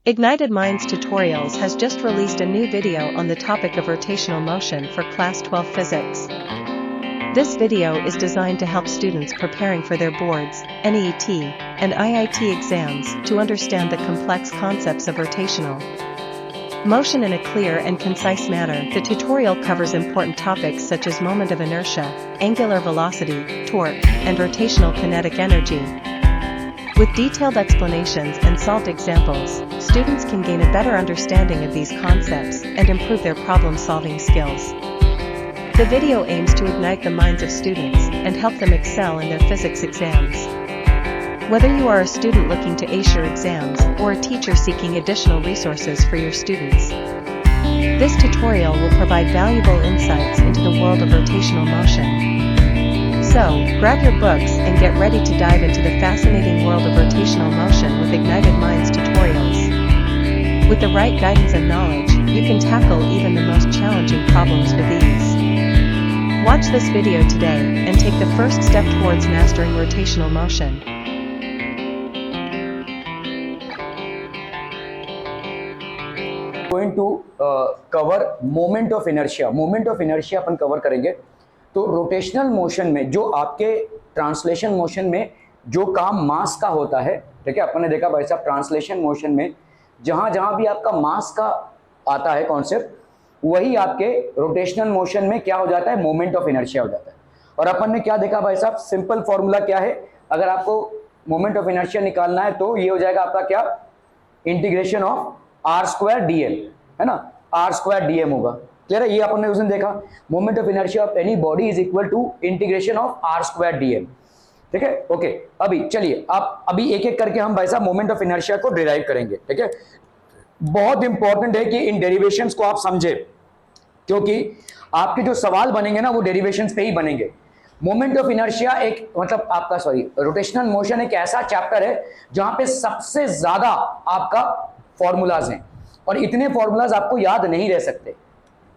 Ignited Minds Tutorials has just released a new video on the topic of rotational motion for Class 12 Physics. This video is designed to help students preparing for their boards, NET, and IIT exams to understand the complex concepts of rotational motion in a clear and concise manner. The tutorial covers important topics such as moment of inertia, angular velocity, torque, and rotational kinetic energy. With detailed explanations and solved examples, students can gain a better understanding of these concepts and improve their problem-solving skills. The video aims to ignite the minds of students and help them excel in their physics exams. Whether you are a student looking to ace your exams or a teacher seeking additional resources for your students, this tutorial will provide valuable insights into the world of rotational motion. So, grab your books and get ready to dive into the fascinating world of rotational motion with Ignited Minds Tutorials. With the right guidance and knowledge, you can tackle even the most challenging problems with ease. Watch this video today and take the first step towards mastering rotational motion. Going to cover moment of inertia. Moment of inertia upon cover करेंगे. तो rotational motion में जो आपके translation motion में जो काम मास का होता है, ठीक है, अपन ने देखा भाई साहब ट्रांसलेशन मोशन में जहां जहां भी आपका मास का आता है कॉन्सेप्ट, वही आपके रोटेशनल मोशन में क्या हो जाता है, मोमेंट ऑफ इनर्शिया हो जाता है. और अपन ने क्या देखा भाई साहब, सिंपल फॉर्मूला क्या है, अगर आपको मोमेंट ऑफ इनर्शिया निकालना है तो ये हो जाएगा आपका क्या, integration of R square D M, है ना, आर स्क्वायर डी एम होगा. क्लियर है, ये अपन ने उस दिन देखा, moment of inertia of any body is equal to integration of R square D M. ठीक है, ओके. अभी चलिए आप अभी एक एक करके हम भाई साहब मोमेंट ऑफ इनर्शिया को डिराइव करेंगे. ठीक है, बहुत इंपॉर्टेंट है कि इन डेरिवेशंस को आप समझे, क्योंकि आपके जो सवाल बनेंगे ना वो डेरिवेशंस पे ही बनेंगे. मोमेंट ऑफ इनर्शिया एक मतलब आपका रोटेशनल मोशन एक ऐसा चैप्टर है जहां पे सबसे ज्यादा आपका फॉर्मूलाज हैं और इतने फॉर्मूलाज आपको याद नहीं रह सकते.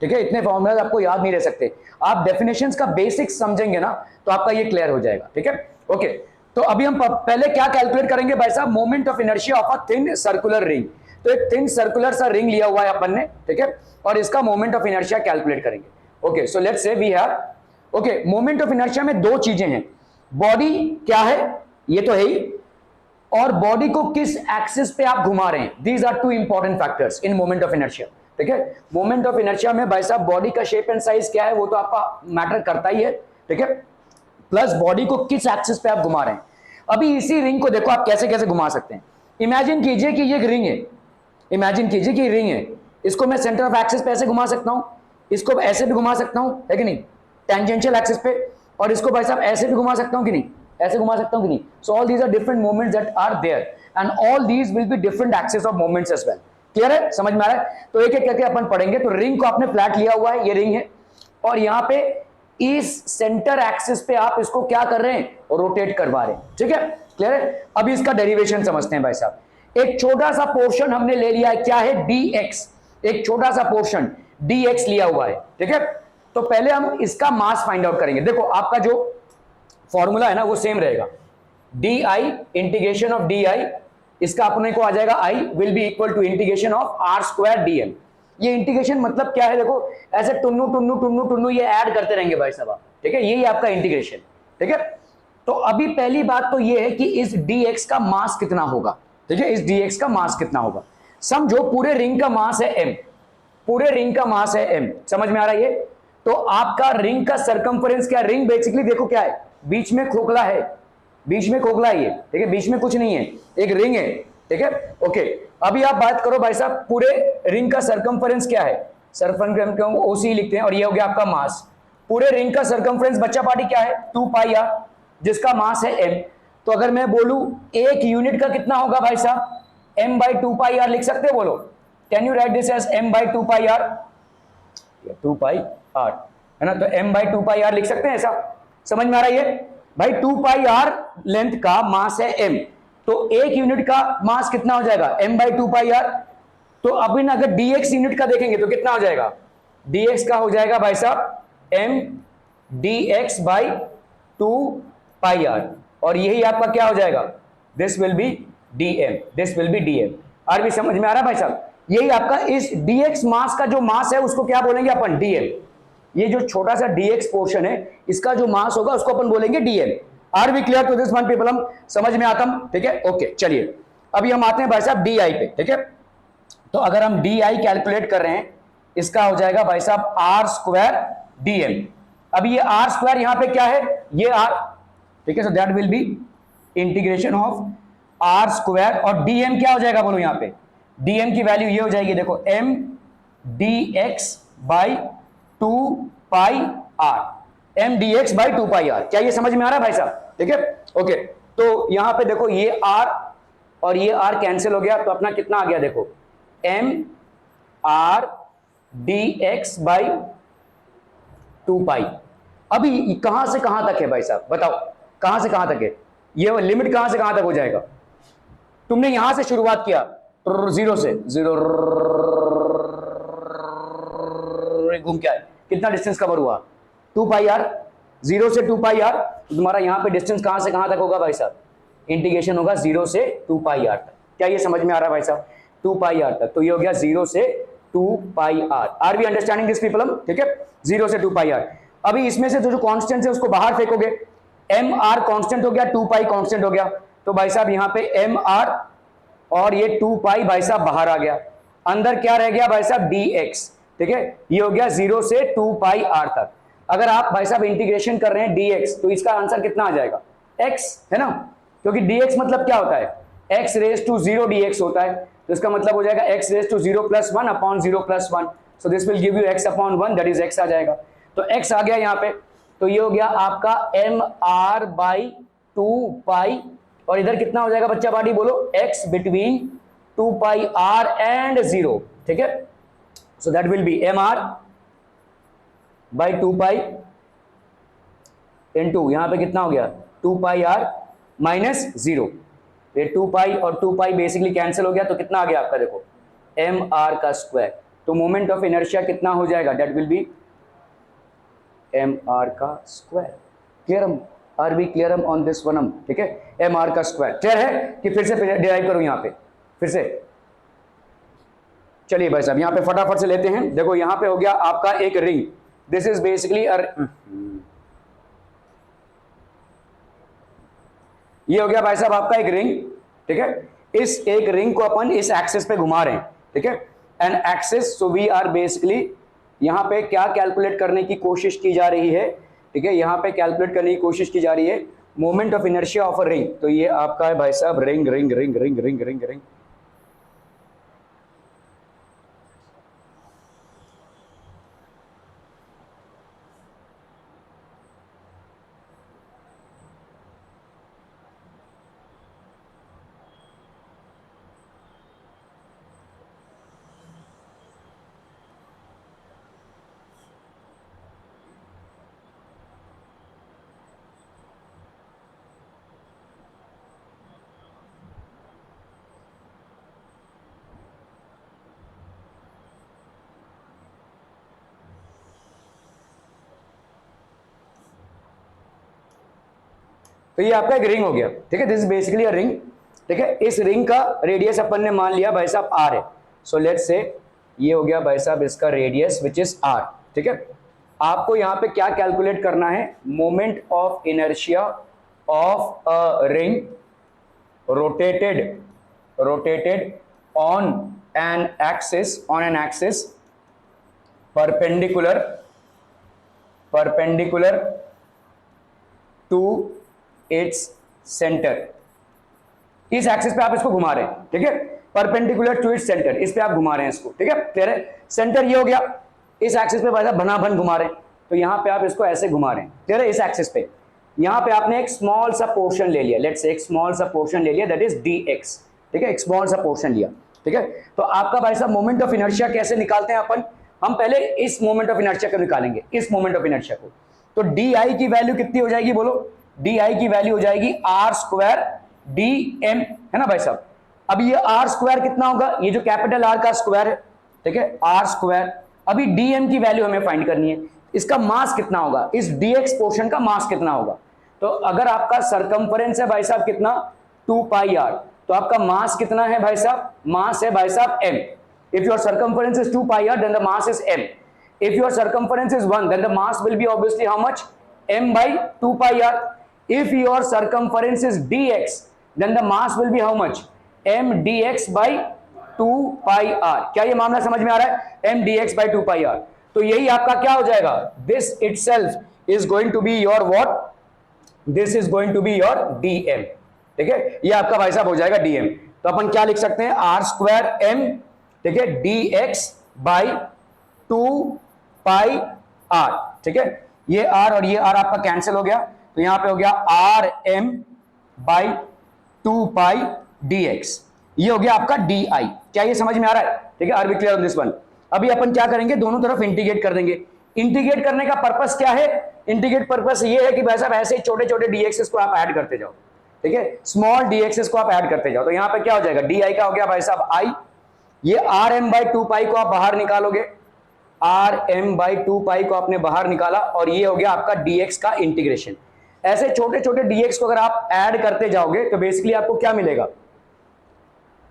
ठीक है, इतने फॉर्मूलाज आपको याद नहीं रह सकते. आप डेफिनेशंस का बेसिक्स समझेंगे ना तो आपका ये क्लियर हो जाएगा. ठीक है, ओके. तो अभी हम पहले क्या कैलकुलेट करेंगे भाई साहब, moment of inertia of a thin circular ring. तो एक थिन सर्कुलर सा रिंग लिया हुआ है अपन ने, ठीक है, और इसका मोमेंट ऑफ इनर्शिया कैलकुलेट करेंगे. Okay, so let's say we have, okay, moment of inertia में दो चीजें हैं. बॉडी क्या है, ये तो है ही, और बॉडी को किस एक्सिस पे आप घुमा रहे हैं. These are two important factors in moment of inertia. ठीक है, मोमेंट ऑफ इनर्शिया में भाई साहब बॉडी का शेप एंड साइज क्या है वो तो आपका मैटर करता ही है. ठीक है, प्लस बॉडी को किस एक्सिस पे आप घुमा रहे हैं. अभी इसी रिंग को देखो आप कैसे कैसे घुमा सकते हैं. इमेजिन कीजिए कि ये एक रिंग है, इमेजिन कीजिए कि रिंग है, इसको मैं सेंटर ऑफ एक्सिस पे ऐसे घुमा सकता हूं, इसको ऐसे भी घुमा सकता हूं, है कि नहीं, टेंजेंशियल एक्सिस पे, और इसको भाई साहब ऐसे भी घुमा सकता हूं कि नहीं, ऐसे घुमा सकता हूं कि नहीं. So all these are different moments that are there and all these will be different axis of moments as well. Clear है, समझ में आ रहा है. तो एक एक करके अपन पढ़ेंगे. तो रिंग को आपने फ्लैट लिया हुआ है, ये रिंग है, और यहां पे इस सेंटर एक्सिस पे आप इसको क्या कर रहे हैं, रोटेट करवा रहे हैं. ठीक है, क्लियर है. अभी इसका डेरिवेशन समझते हैं भाई साहब. एक छोटा सा पोर्शन हमने ले लिया है, क्या है, dx. एक छोटा सा पोर्शन dx लिया हुआ है. ठीक है, तो पहले हम इसका मास फाइंड आउट करेंगे. देखो आपका जो फॉर्मूला है ना वो सेम रहेगा, डी इंटीग्रेशन ऑफ डी, इसका अपने को आ जाएगा i will be equal to integration of R square dm. ये इंटीग्रेशन मतलब क्या है, देखो ऐसे टुन्नू टुन्नू टुन्नू टुन्नू ये ऐड करते रहेंगे भाई साहब. ठीक है, यही आपका इंटीग्रेशन. ठीक है, तो अभी पहली बात तो ये है कि इस dx का मास कितना होगा. ठीक है, इस dx का मास कितना होगा. समझो पूरे रिंग का मास है m, पूरे रिंग का मास है m. समझ में आ रहा है ये. तो आपका रिंग का सरकमफरेंस क्या, रिंग बेसिकली देखो क्या है, बीच में खोखला है, बीच में खोखला है ये. ठीक है, बीच में कुछ नहीं है, एक रिंग है. ठीक है, ओके. अभी आप बात करो भाई साहब पूरे रिंग का सरकमफरेंस क्या है, सरकमफरेंस को ओसी लिखते हैं, और ये हो गया आपका मास. पूरे रिंग का सरकमफरेंस बच्चा पार्टी क्या है, 2 पाई आर, जिसका मास है m. तो अगर मैं बोलूं एक यूनिट का कितना होगा भाई साहब, m बाई 2 पाई आर लिख सकते हो, बोलो. Can you write this as m by 2 pi R, 2 pi R, है ना. तो m बाई 2 पाई आर लिख सकते हैं ऐसा. समझ में आ रहा है ये भाई. 2 पाई आर लेंथ का मास है m, तो एक यूनिट का मास कितना हो जाएगा, m बाई 2 पाई आर. तो अभी ना अगर dx यूनिट का देखेंगे तो कितना हो जाएगा, dx का हो जाएगा भाई साहब m dx by 2 pi R, और यही आपका क्या हो जाएगा, this will be dm, this will be dm. R भी समझ में आ रहा है भाई साहब? यही आपका इस dx मास का जो मास है उसको क्या बोलेंगे अपन? dl। ये जो छोटा सा dx पोर्शन है इसका जो मास होगा उसको अपन बोलेंगे dl। Are we clear to this one people? हम समझ में आता हूं, ठीक है, ओके। चलिए अभी हम आते हैं भाई साहब डी पे, ठीक है। तो अगर हम डी कैलकुलेट कर रहे हैं इसका हो जाएगा भाई साहब आर स्क्वायर dm। अभी ये आर स्क्वायर यहां पे क्या है? ये आर, ठीक है। So that will be integration of R square और dm क्या हो जाएगा बोलो यहां पे? dm की वैल्यू ये हो जाएगी देखो m dx by 2 pi r, m dx by 2 pi r। क्या ये समझ में आ रहा है भाई साहब? ठीक है, ओके। तो यहां पे देखो ये r और ये r कैंसिल हो गया तो अपना कितना आ गया देखो m r dx बाई 2 पाई। अभी कहां से कहां तक है भाई साहब बताओ? कहां से कहां तक है? ये लिमिट कहां से कहां तक हो जाएगा? तुमने यहां से शुरुआत किया जीरो से, जीरो घूम के आए, कितना डिस्टेंस कवर हुआ? 2 पाई आर। जीरो से 2 पाई आर, तो तुम्हारा यहां पे डिस्टेंस कहां से कहां तक होगा भाई साहब? इंटीग्रेशन होगा 0 से 2 पाई आर तक। क्या ये समझ में आ रहा है भाई साहब? 2 पाई आर तक, तो ये हो गया 0 से 2 pi R. Are we understanding this people? ठीक है, 0 से 2 पाई आर। अभी इसमें से जो कांस्टेंट है उसको बाहर फेंकोगे, एम आर कांस्टेंट हो गया, 2 पाई कांस्टेंट हो गया, तो भाई साहब यहां पे एम आर और ये 2 पाई भाई साहब बाहर आ गया, अंदर क्या रह गया भाई साहब? dx, ठीक है। ये हो गया 0 से 2 पाई r तक। अगर आप भाई साहब इंटीग्रेशन कर रहे हैं dx तो इसका आंसर कितना आ जाएगा? x, है ना, क्योंकि dx मतलब क्या होता है? x रेज टू 0 dx होता है, तो इसका मतलब हो जाएगा x raise to 0 plus 1 upon 0 plus 1। So this will give you x upon 1, that is x आ जाएगा। तो x आ गया यहाँ पे, तो ये हो गया आपका एम आर बाई 2 पाई, और इधर कितना हो जाएगा बच्चा बाडी बोलो? x between 2 pi r and 0, ठीक है। So that will be M R by 2 pi into यहां पे कितना हो गया? 2 पाई r माइनस 0। ये 2 पाई और 2 पाई बेसिकली कैंसिल हो गया, तो कितना आ गया आपका देखो एम आर का स्क्वायर। तो मोमेंट ऑफ इनर्शिया कितना हो जाएगा? That will be M are का square. Clear? Are we clear on this one? ठीक है, एम आर का स्क्वायर। क्लियर है कि फिर से डिराइव करूं यहां पे फिर से? चलिए भाई साहब यहां पे फटाफट से लेते हैं। देखो यहां पे हो गया आपका एक रिंग, दिस इज बेसिकली ये हो गया भाई साहब आपका एक रिंग, ठीक है। इस एक रिंग को अपन इस एक्सिस पे घुमा रहे हैं, ठीक है, and axis. So we are basically यहां पे क्या कैलकुलेट करने की कोशिश की जा रही है? ठीक है, यहां पे कैलकुलेट करने की कोशिश की जा रही है moment of inertia of a ring. तो ये आपका है भाई साहब ring ring ring ring ring ring ring. तो ये आपका एक रिंग हो गया, ठीक है, this is basically a ring, ठीक है। इस रिंग का रेडियस अपन ने मान लिया भाई साहब r है। सो लेट्स से ये हो गया भाई साहब इसका रेडियस विच इज r, ठीक है। आपको यहां पे क्या कैलकुलेट करना है? Moment of inertia of a ring rotated on an axis perpendicular to its centre. इस एक्सिस पे आप इसको घुमा रहे हैं, ठीक है, परपेंडिकुलर टू इट्स सेंटर, इस पे आप घुमा रहे हैं इसको, ठीक है। क्लियर है? सेंटर ये हो गया, इस एक्सिस पे भाई साहब भनाभन घुमा रहे हैं, तो यहां पे आप इसको ऐसे घुमा रहे हैं, क्लियर है? इस एक्सिस पे यहां पे आपने एक स्मॉल सा पोर्शन ले लिया, लेट्स से एक स्मॉल सा पोर्शन ले लिया, दैट इज dx, ठीक है, एक स्मॉल सा पोर्शन लिया, ठीक है। तो आपका भाई साहब मोमेंट ऑफ इनर्शिया कैसे निकालते हैं अपन? हम पहले इस मोमेंट ऑफ इनर्शिया को निकालेंगे, इस मोमेंट ऑफ इनर्शिया को। तो डी की वैल्यू कितनी हो जाएगी बोलो? डी की वैल्यू हो जाएगी आर स्क्वायर डी एम, है ना भाई साहब। अब ये आर स्क्वायर कितना होगा? ये जो कैपिटल आर का स्क्वायर है, ठीक है, आर स्क्वायर। अभी डीएम की वैल्यू हमें फाइंड करनी है, इसका मास कितना होगा? इस डीएक्स पोर्शन का मास कितना होगा? तो अगर आपका सरकमफरेंस है भाई साहब कितना? 2 पाई आर, तो आपका मास कितना है भाई साहब, मास है भाई साहब m. If your circumference is 2 pi r, then the mass is m. If your circumference is 1, then the mass will be obviously how much, m by 2 pi r. If your circumference is dx, then the mass will be how much, m dx by 2 pi r. क्या ये मामला समझ में आ रहा है, m dx by 2 pi r. तो यही आपका क्या हो जाएगा, this itself is going to be your what, this is going to be your dm. ठीक है, ये आपका भाई साहब हो जाएगा dm. तो अपन क्या लिख सकते हैं, r स्क्वायर m, ठीक है, dx by 2 pi r. ठीक है, ये r और ये r आपका कैंसिल हो गया, तो यहां पे हो गया r m by 2 pi dx. ये हो गया आपका di. क्या ये समझ में आ रहा है, ठीक है, are be clear on this one. अभी अपन क्या करेंगे, दोनों तरफ इंटीग्रेट कर देंगे. इंटीग्रेट करने का पर्पस क्या है, इंटीग्रेट पर्पस ये है कि भाई साहब ऐसे छोटे छोटे dx's को आप ऐड करते जाओ. ठीक है, स्मॉल dx's को आप ऐड करते जाओ. तो यहां पे क्या हो जाएगा, di का हो गया भाई साहब i, ये आर एम बाई 2 पाई को आप बाहर निकालोगे, आर एम बाई 2 पाई को आपने बाहर निकाला, और ये हो गया आपका dx का इंटीग्रेशन. ऐसे छोटे छोटे dx को अगर आप ऐड करते जाओगे तो बेसिकली आपको क्या मिलेगा,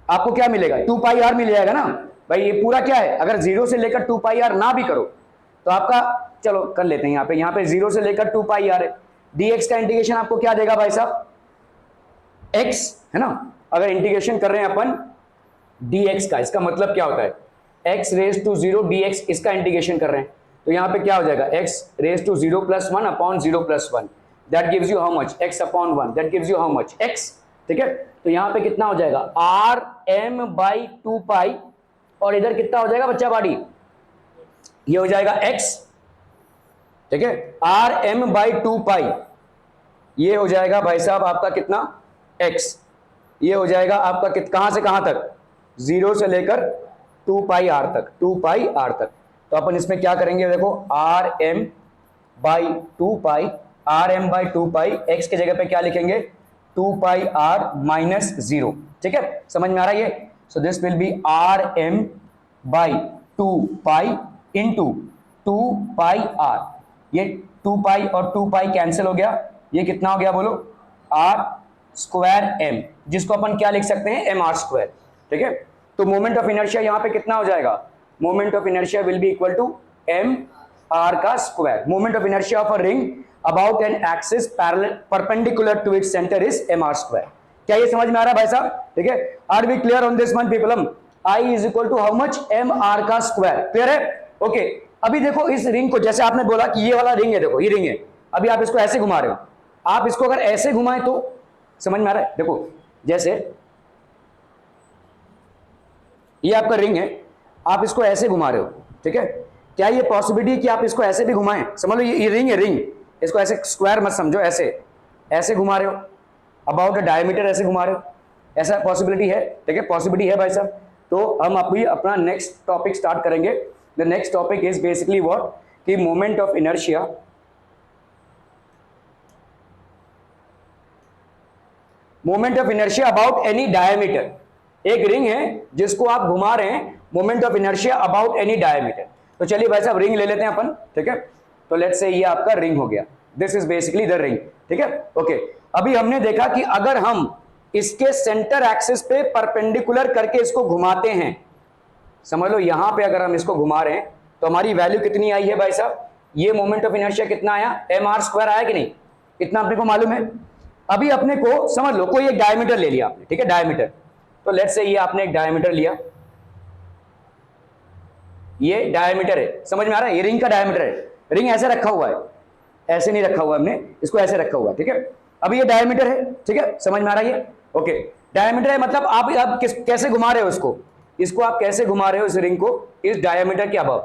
आपको क्या मिलेगा, 2 पाई आर मिल जाएगा ना भाई. ये पूरा क्या है, अगर 0 से लेकर 2 पाई आर ना भी करो तो आपका, चलो कर लेते हैं, यहाँ पे 0 से लेकर 2 पाई आर है. dx का इंटीग्रेशन आपको क्या देगा भाई साहब, x है ना. अगर इंटीग्रेशन कर रहे हैं अपन dx का, इसका मतलब क्या होता है, x रेज टू 0 dx, इसका इंटीग्रेशन कर रहे हैं. तो यहाँ पे क्या हो जाएगा, x raise to 0 plus 1 upon 0 plus 1, that gives you how much, x upon 1, that gives you how much, x. ठीक है, तो यहाँ पे कितना हो जाएगा, r m बाई 2 पाई, और इधर कितना हो जाएगा बच्चा बाड़ी, ये हो जाएगा x. ठीक है, r m बाई 2 पाई, ये हो जाएगा भाई साहब आपका कितना, x. ये हो जाएगा आपका कहां से कहां तक, 0 से लेकर 2 पाई आर तक, 2 पाई आर तक. तो अपन इसमें क्या करेंगे, देखो R M by 2 pi, R M by 2 pi, x के जगह पे क्या लिखेंगे, 2 पाई आर माइनस 0. ठीक है, समझ में आ रहा है ये. So this will be R M by 2 pi into 2 pi R. ये 2 पाई और 2 पाई कैंसिल हो गया, ये कितना हो गया बोलो, आर स्क्वायर एम, जिसको अपन क्या लिख सकते हैं, एम आर स्क्वायर. ठीक है, तो मोमेंट ऑफ इनर्शिया यहां पे कितना हो जाएगा, moment of inertia will be equal to M R का square. Moment of inertia of a ring about an axis parallel perpendicular to its centre is M R square. क्या ये समझ में आ रहा है भाई साहब, ठीक है. Are we clear on this one people, I is equal to how much, M are का स्क्वायर. क्लियर है, ओके. अभी देखो इस रिंग को, जैसे आपने बोला कि ये वाला रिंग है, देखो ये रिंग है, अभी आप इसको ऐसे घुमा रहे हो, आप इसको अगर ऐसे घुमाएं तो समझ में आ रहा है. देखो जैसे ये आपका रिंग है, आप इसको ऐसे घुमा रहे हो, ठीक है. क्या ये पॉसिबिलिटी है कि आप इसको ऐसे भी घुमाएं, समझ लो ये रिंग है, रिंग, इसको ऐसे स्क्वायर मत समझो, ऐसे ऐसे घुमा रहे हो, अबाउट अ डायमीटर ऐसे घुमा रहे हो, ऐसा पॉसिबिलिटी है. ठीक है, पॉसिबिलिटी है भाई साहब. तो हम अभी अपना नेक्स्ट टॉपिक स्टार्ट करेंगे. The next topic is basically what, कि moment of inertia, moment of inertia about any diameter. एक रिंग है जिसको आप घुमा रहे हैं, moment of inertia about any diameter. तो चलिए भाई साहब रिंग ले लेते हैं अपन. ठीक है, तो लेट्स से ये आपका रिंग हो गया, this is basically the ring. ठीक है, ओके. अभी हमने देखा कि अगर हम इसके सेंटर एक्सिस पे परपेंडिकुलर करके इसको घुमाते हैं, समझ लो यहां पे अगर हम इसको घुमा रहे हैं तो हमारी वैल्यू कितनी आई है भाई साहब, ये मोमेंट ऑफ इनर्शिया कितना आया, एम आर स्क्वायर आया कि नहीं, इतना अपने को मालूम है. अभी अपने को समझ लो कोई एक डायमीटर ले लिया आपने, ठीक है, डायमीटर. तो लेट्स से ये आपने एक डायमीटर लिया, ये डायमीटर है, समझ में आ रहा है, ये रिंग का डायमीटर है. रिंग ऐसे रखा हुआ है, ऐसे नहीं रखा हुआ हमने, इसको ऐसे रखा हुआ है. ठीक है, अभी ये डायमीटर है, ठीक है, समझ में आ रहा है ये, ओके. डायमीटर है मतलब आप कैसे घुमा रहे हो इसको आप कैसे घुमा रहे हो इस रिंग को, इस डायमीटर के अबव.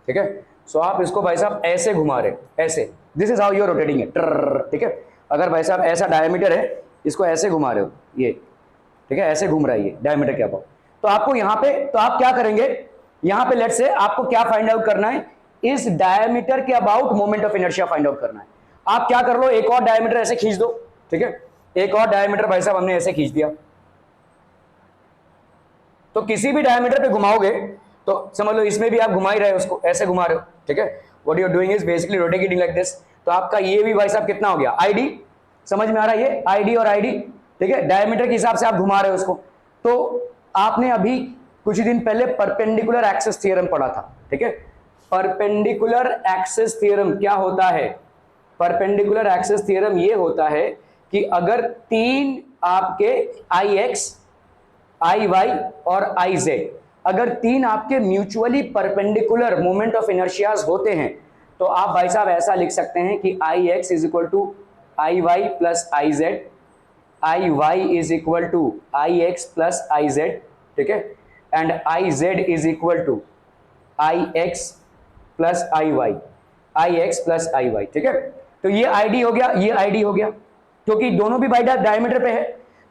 ठीक है, सो आप इसको भाई साहब ऐसे घुमा रहे हो, ऐसे, this is how you are rotating it. ठीक है, अगर भाई साहब ऐसा डायमीटर है, इसको ऐसे घुमा रहे हो, ये, ठीक है, ऐसे घूम रहा है ये डायमीटर के अबव. तो आपको यहाँ पे, तो आप क्या करेंगे, यहाँ पे लेट्स से आपको क्या फाइंड आउट करना है, इस डायमीटर के about moment of inertia find out करना है. आप क्या कर लो, एक और डायमीटर ऐसे खींच दो. ठीक है, एक और डायमीटर भाई साहब हमने ऐसे खींच दिया. तो किसी भी डायमीटर पे घुमाओगे तो समझ लो इसमें भी आप घुमा ही रहे हो, उसको ऐसे घुमा रहे हो. ठीक है, what you are doing is basically rotating like this. तो आपका ये भी भाई साहब कितना हो गया, आईडी, समझ में आ रहा है ये आईडी और आईडी, ठीक है, डायमीटर के हिसाब से आप घुमा रहे हो उसको। तो आपने अभी कुछ दिन पहले परपेंडिकुलर एक्सिस थ्योरम पढ़ा था, ठीक है। परपेंडिकुलर एक्सिस थ्योरम क्या होता है? परपेंडिकुलर एक्सिस थ्योरम ये होता है कि अगर तीन आपके आई एक्स, आई वाई और आई जेड, अगर तीन आपके mutually perpendicular moment of inertias होते हैं तो आप भाई साहब ऐसा लिख सकते हैं कि I X is equal to I Y plus I Z, I Y is equal to I X plus I Z, ठीक है, and I Z is equal to I X plus I Y, I X plus I Y, ठीक है। तो ये ID हो गया, ये ID हो गया, क्योंकि दोनों भी बाई डायमीटर पे है,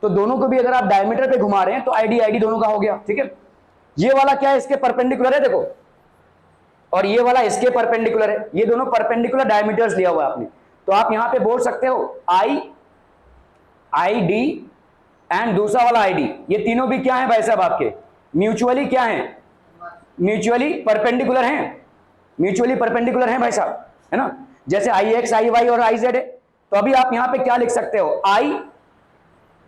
तो दोनों को भी अगर आप डायमीटर पे घुमा रहे हैं तो आईडी आईडी दोनों का हो गया, ठीक है। ये वाला क्या है, इसके परपेंडिकुलर है देखो, और ये वाला इसके परपेंडिकुलर है, ये दोनों परपेंडिकुलर डायमीटर्स लिया हुआ है आपने, तो आप यहां पे बोल सकते हो आई, आई डी एंड दूसरा वाला आई डी, ये तीनों भी क्या है भाई साहब आपके म्यूचुअली क्या है, म्यूचुअली परपेंडिकुलर हैं, म्यूचुअली परपेंडिकुलर हैं भाई साहब, है ना। जैसे आई एक्स, आई वाई और आई जेड है, तो अभी आप यहां पे क्या लिख सकते हो, I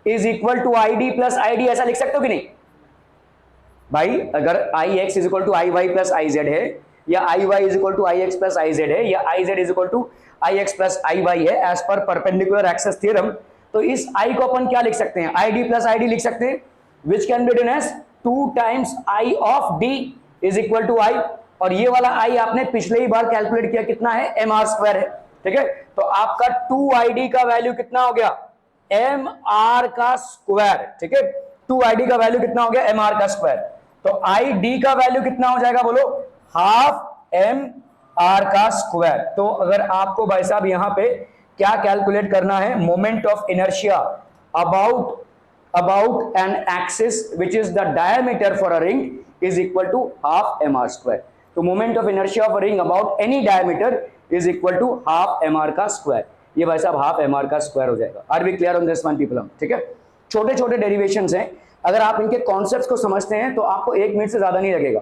is equal to I D plus I D, ऐसा लिख सकते हो कि नहीं भाई? अगर I X is equal to I Y plus I Z है, या I Y is equal to I X plus I Z है, या I Z is equal to I X plus I Y है एज पर perpendicular axis theorem, तो इस I को अपन क्या लिख सकते हैं, आई डी प्लस आई डी लिख सकते हैं, which can be written as 2 times I of D is equal to I, और ये वाला आई आपने पिछले ही बार कैलकुलेट किया कितना है, एम आर स्क्वायर है, ठीक है। तो आपका 2ID का वैल्यू कितना हो गया, एम आर का स्क्वायर, ठीक है। 2ID का वैल्यू कितना हो गया, एम आर का स्क्वायर, तो ID का वैल्यू कितना हो जाएगा बोलो, हाफ एम आर का स्क्वायर। तो अगर आपको भाई साहब यहां पे क्या कैलकुलेट करना है, moment of inertia about an axis which is the diameter for a ring is equal to half M R square. तो moment of inertia of a ring about any diameter is equal to half M are का square, ये भाई साहब half M are का square हो जाएगा। Are we clear on this one people? ठीक है, छोटे छोटे डेरिवेशंस हैं, अगर आप इनके कॉन्सेप्ट्स को समझते हैं तो आपको 1 मिनट से ज्यादा नहीं लगेगा।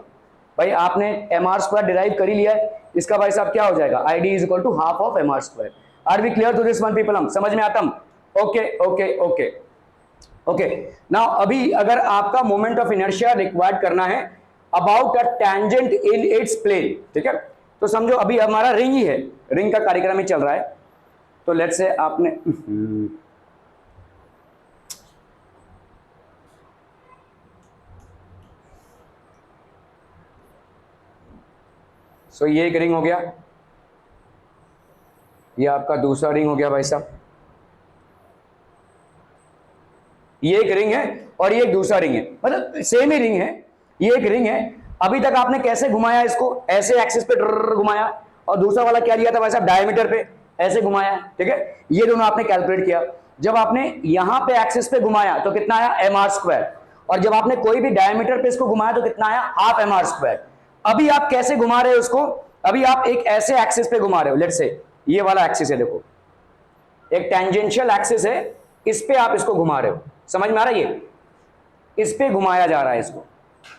भाई आपने एम आर स्क्वायर डिराइव कर ही लिया है, इसका भाई साहब क्या हो जाएगा, I D is equal to half of M R square. Are we clear to this one people? हम समझ में आता हम? Okay okay okay okay. Now अभी अगर आपका मोमेंट ऑफ इनर्शिया रिक्वायर्ड करना है about a tangent in its plane, ठीक है, तो समझो अभी हमारा रिंग ही है, रिंग का कार्यक्रम ही चल रहा है, तो लेट्स से आपने सो ये एक रिंग हो गया, ये आपका दूसरा रिंग हो गया भाई साहब, ये एक रिंग है और ये एक दूसरा रिंग है, मतलब सेम ही रिंग है, ये एक रिंग है। अभी तक आपने कैसे घुमाया इसको, ऐसे एक्सिस पे घुमाया, और दूसरा वाला क्या लिया था भाई साहब, डायमीटर पे ऐसे घुमाया, ठीक है। ये दोनों आपने कैलकुलेट किया, जब आपने यहां पे एक्सिस पे घुमाया तो कितना आया, एम आर स्क्वायर, और जब आपने कोई भी डायमीटर पे इसको घुमाया तो कितना आया, हाफ एम आर स्क्वायर। अभी आप कैसे घुमा रहे हो उसको, अभी आप एक ऐसे एक्सिस पे घुमा रहे हो, लेट्स से ये वाला एक्सिस है, देखो एक टेंजेंशियल एक्सिस है, इस पे आप इसको घुमा रहे हो, समझ में आ रहा है, ये इस पे घुमाया जा रहा है इसको,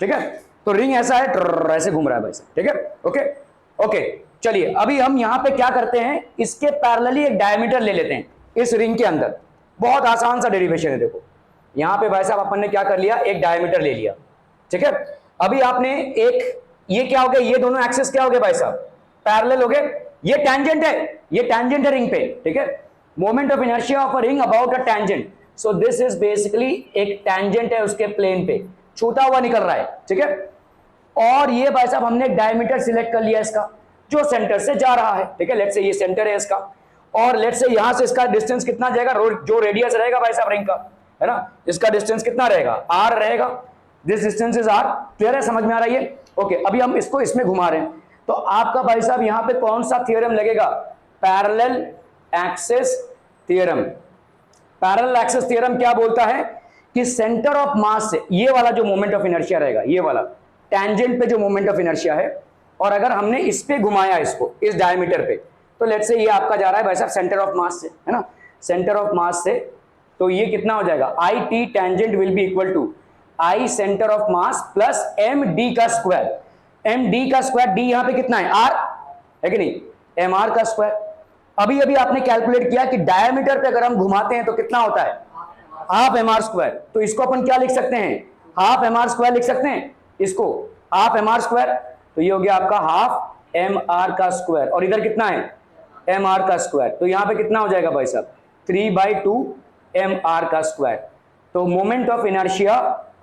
ठीक है। तो रिंग ऐसा है, ऐसे घूम रहा है भाई साहब, ठीक है, ओके ओके। चलिए अभी हम यहां पे क्या करते हैं, इसके पैरेलली एक डायमीटर ले लेते हैं इस रिंग के अंदर, बहुत आसान सा डेरिवेशन है। देखो यहां पे भाई साहब अपन ने क्या कर लिया, एक डायमीटर ले लिया, ठीक है। अभी आपने एक, ये क्या हो गया, ये दोनों एक्सिस क्या हो गए भाई साहब, पैरेलल हो गए, ये टेंजेंट है, ये टेंजेंट है रिंग पे, ठीक है। Moment of inertia of a ring about a tangent, so this is basically एक टेंजेंट है, उसके प्लेन पे छूता हुआ निकल रहा है, ठीक है। और ये भाई साहब हमने एक डायमीटर सिलेक्ट कर लिया इसका, जो सेंटर से जा रहा है, ठीक है, लेट्स से ये सेंटर है इसका, और लेट्स से यहां से इसका डिस्टेंस कितना जाएगा, जो रेडियस रहेगा भाई साहब रिंग का, है ना, इसका डिस्टेंस कितना रहेगा, आर रहेगा, this distance is R. Clear है, समझ में आ रहा है? ओके, अभी हम इसको इसमें घुमा रहे हैं, तो आपका भाई साहब यहां पे कौन सा थ्योरम लगेगा, parallel axis theorem. Parallel axis theorem क्या बोलता है कि सेंटर ऑफ मास से ये वाला जो मोमेंट ऑफ इनर्शिया रहेगा, ये वाला टेंजेंट पे जो मोमेंट ऑफ इनर्शिया है, और अगर हमने इस पे घुमाया इसको, इस डायमीटर पे, तो लेट्स से ये आपका जा रहा है भाई साहब सेंटर ऑफ मास से, है ना, सेंटर ऑफ मास से, तो ये कितना हो जाएगा, I T tangent will be equal to I centre of mass plus M D का स्क्वायर। एम डी का स्क्वायर, डी यहां पे कितना है, आर है कि नहीं, एम आर का स्क्वायर, अभी अभी आपने कैलकुलेट किया कि डायमीटर पे अगर हम घुमाते हैं तो कितना होता है, हाफ एम आर स्क्वायर। तो इसको अपन क्या लिख सकते हैं, हाफ एम आर स्क्वायर लिख सकते हैं, इसको हाफ एम आर स्क्वायर। तो ये हो गया आपका हाफ एम आर का स्क्वायर, और इधर कितना है, एम आर का स्क्वायर। तो यहां पे कितना हो जाएगा भाई साहब, 3/2 एम आर का स्क्वायर। तो moment of inertia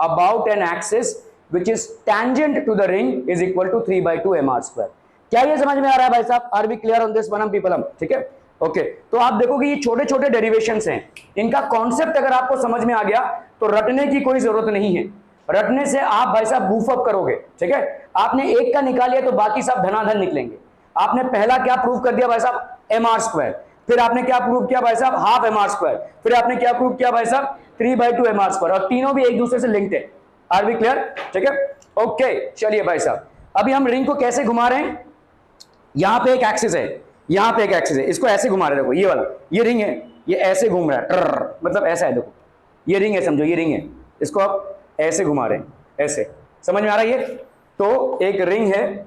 about an axis which is tangent to the ring is equal to 3/2 M R square. क्या ये समझ में आ रहा है भाई साहब, are we clear on this one people? ठीक है, ओके। तो आप देखोगे ये छोटे छोटे डेरिवेशंस हैं, इनका कॉन्सेप्ट अगर आपको समझ में आ गया तो रटने की कोई जरूरत नहीं है। रटने से आप भाई साहब बूफ अप करोगे, ठीक है। आपने एक का निकाल लिया तो बाकी सब धनाधन निकलेंगे। आपने पहला क्या प्रूव कर दिया भाई साहब, एम आर स्क्वायर। फिर आपने क्या प्रूव किया भाई साहब, हाफ एम आर स्क्वायर। फिर आपने क्या प्रूव किया भाई साहब, 3/2 एम आर स्क्वायर। और तीनों भी एक दूसरे से लिंक्ड है। Are we clear? ठीक है, ओके। चलिए भाई साहब, अभी हम रिंग को कैसे घुमा रहे हैं, यहां पे एक एक्सिस है, यहां पे एक एक्सिस है, इसको ऐसे घुमा रहे हैं। देखो ये वाला, ये रिंग है, ये ऐसे घूम रहा है, मतलब ऐसा है। देखो ये रिंग है, समझो ये रिंग है, इसको आप ऐसे घुमा रहे हैं, ऐसे। समझ में आ रहा है ये? तो एक रिंग है,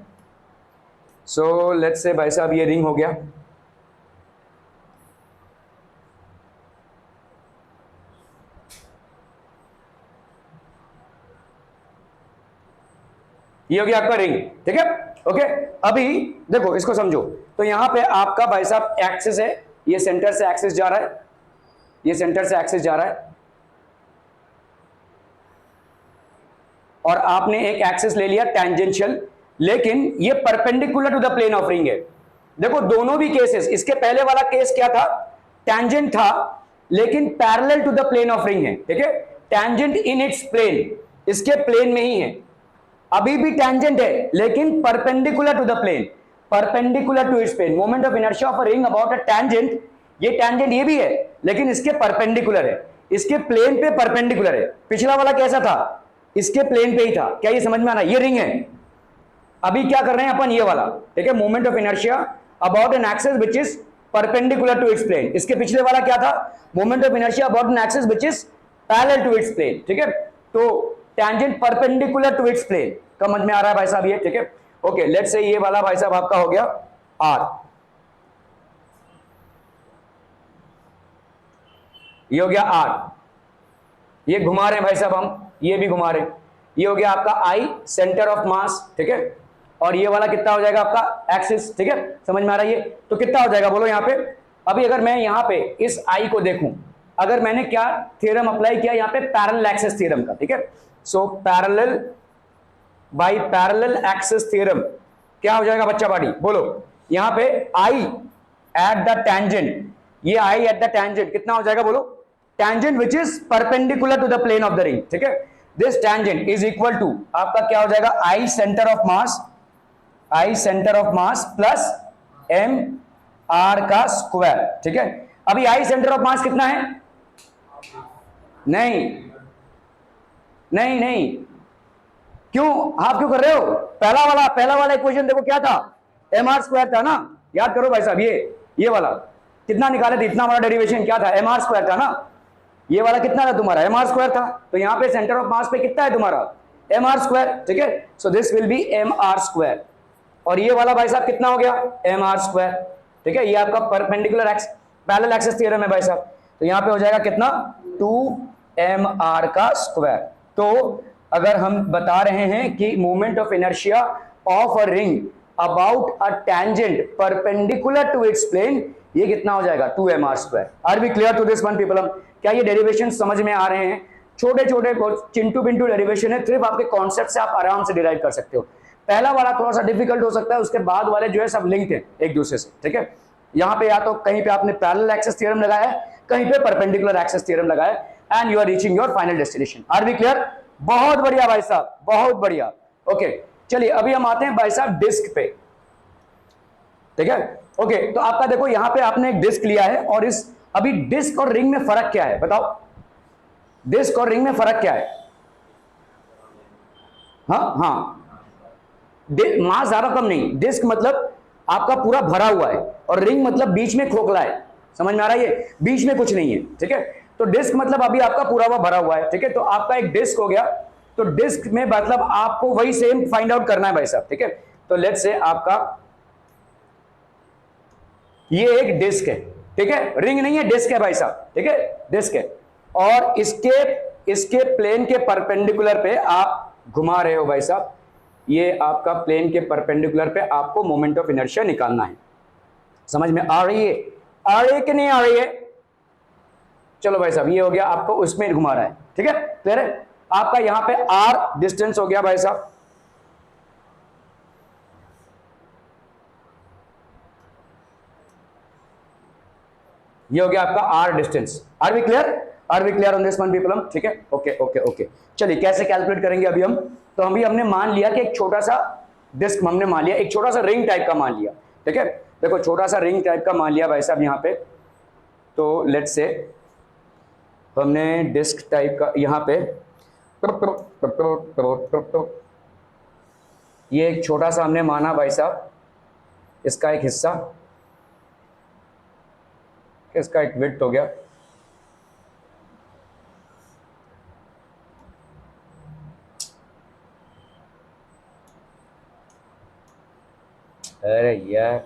सो लेट्स से भाई साहब ये रिंग हो गया। ये हो गया आपका रिंग, ठीक है, ओके। अभी देखो इसको समझो, तो यहां पे आपका भाई साहब एक्सिस है, ये सेंटर से एक्सिस जा रहा है, ये सेंटर से एक्सिस जा रहा है, और आपने एक एक्सिस ले लिया टेंजेंशियल, लेकिन ये perpendicular to the plane of ring है। देखो दोनों भी केसेस, इसके पहले वाला केस क्या था, टेंजेंट था लेकिन parallel to the plane of ring है, ठीक है, टेंजेंट इन इट्स प्लेन, इसके प्लेन में ही है। अभी भी टेंजेंट है लेकिन perpendicular to the plane, perpendicular to its plane. Moment of inertia of a ring about a tangent, ये टेंजेंट ये भी है लेकिन इसके परपेंडिकुलर है, इसके प्लेन पे परपेंडिकुलर है। पिछला वाला कैसा था, इसके प्लेन पे ही था। क्या ये समझ में आ रहा है? ये रिंग है। अभी क्या कर रहे हैं अपन, ये वाला, ठीक है, moment of inertia about an axis which is perpendicular to its plane. इसके पिछले वाला क्या था, moment of inertia about an axis which is parallel to its plane, ठीक है। तो tangent perpendicular to its plane, समझ में आ रहा है भाई साहब ये? ठीक है, ओके। लेट्स से ये वाला भाई साहब आपका हो गया आर, ये हो गया आर, ये घुमा रहे हैं भाई साहब हम, ये भी घुमा रहे हैं। ये हो गया आपका आई, सेंटर ऑफ मास, ठीक है। और ये वाला कितना हो जाएगा आपका एक्सिस, ठीक है, समझ में आ रहा है ये? तो कितना हो जाएगा बोलो यहाँ पे। अभी अगर मैं यहाँ पे इस आई को देखूं, अगर मैंने क्या थ्योरम अप्लाई किया यहाँ पे, पैरेलल एक्सिस थ्योरम का, ठीक है। So parallel by parallel axis theorem क्या हो जाएगा बच्चा बाड़ी, बोलो। यहाँ पे आई एट द टेंजेंट, ये आई एट द टेंजेंट कितना हो जाएगा बोलो, tangent which is perpendicular to the plane of the ring, ठीक है। This tangent is equal to आपका क्या हो जाएगा, I centre of mass, I centre of mass plus M are का स्क्वायर, ठीक है। अभी आई सेंटर ऑफ मास कितना है, नहीं नहीं नहीं, क्यों आप क्यों कर रहे हो, पहला वाला इक्वेशन देखो क्या था, एम आर स्क्वायर था ना, याद करो भाई साहब। ये वाला कितना निकाले थे, इतना बड़ा डेरिवेशन क्या था, एम आर स्क्वायर था ना। ये वाला कितना था तुम्हारा, एम आर स्क्वायर था। तो यहाँ पे सेंटर ऑफ मास पे कितना है तुम्हारा, एम आर स्क्वायर, ठीक है। So this will be M R square. और ये वाला भाई साहब कितना हो गया, एम आर स्क्वायर, ठीक है। ये आपका perpendicular x parallel axis theorem है भाई साहब। तो यहाँ पे हो जाएगा कितना, 2 mr का स्क्वायर। तो अगर हम बता रहे हैं कि moment of inertia of a ring about a tangent perpendicular to its plane, ये कितना हो जाएगा, 2 mr square. Are we clear to this one people? क्या ये डेरिवेशन समझ में आ रहे हैं? छोटे छोटे चिंटू पिंटू डेरिवेशन है, सिर्फ आपके कॉन्सेप्ट से आप आराम से डिराइव कर सकते हो। पहला वाला थोड़ा सा डिफिकल्ट हो सकता है, उसके बाद वाले जो है सब लिंक्ड है एक दूसरे से, ठीक है। यहाँ पे या तो कहीं पे आपने पैरेलल एक्सिस थ्योरम लगाया है, कहीं पे परपेंडिकुलर एक्सिस थ्योरम लगाया है, and you are reaching your final destination. Are we clear? बहुत बढ़िया भाई साहब, बहुत बढ़िया, ओके। चलिए अभी हम आते हैं भाई साहब डिस्क पे, ठीक है, ओके। तो आपका देखो यहाँ पे आपने एक डिस्क लिया है, और इस अभी डिस्क और रिंग में फर्क क्या है बताओ, डिस्क और रिंग में फर्क क्या है? हाँ, मास ज्यादा कम नहीं, डिस्क मतलब आपका पूरा भरा हुआ है, और रिंग मतलब बीच में खोखला है। समझ में आ रहा है ये, बीच में कुछ नहीं है, ठीक है। तो डिस्क मतलब अभी आपका पूरा हुआ भरा हुआ है, ठीक है। तो आपका एक डिस्क हो गया, तो डिस्क में मतलब आपको वही सेम फाइंड आउट करना है भाई साहब, ठीक है। तो लेट्स से आपका ये एक डिस्क है, ठीक है, रिंग नहीं है, डिस्क है भाई साहब, ठीक है, डिस्क है। और इसके प्लेन के परपेंडिकुलर पे आप घुमा रहे हो भाई साहब, ये आपका प्लेन के परपेंडिकुलर पे आपको मोमेंट ऑफ इनर्शिया निकालना है। समझ में आ रही है, आ रही है कि नहीं आ रही है? चलो भाई साहब, ये हो गया, आपको उसमें घुमा रहा है, ठीक है, क्लियर है? आपका यहां पे आर डिस्टेंस हो गया भाई साहब, ये हो गया आपका R distance. Are we clear? Are we clear on this one people? ठीक है, ओके ओके ओके। चलिए कैसे कैलकुलेट करेंगे अभी हम? तो अभी हमने मान लिया कि एक छोटा सा डिस्क हमने मान लिया, एक छोटा सा रिंग टाइप का मान लिया, ठीक है। देखो छोटा सा रिंग टाइप का मान लिया भाई साहब यहां पे। तो लेट्स से हमने डिस्क टाइप का यहां पे ये एक छोटा सा हमने माना भाई साहब, इसका एक हिस्सा, इसका एक विड्थ हो गया, अरे यार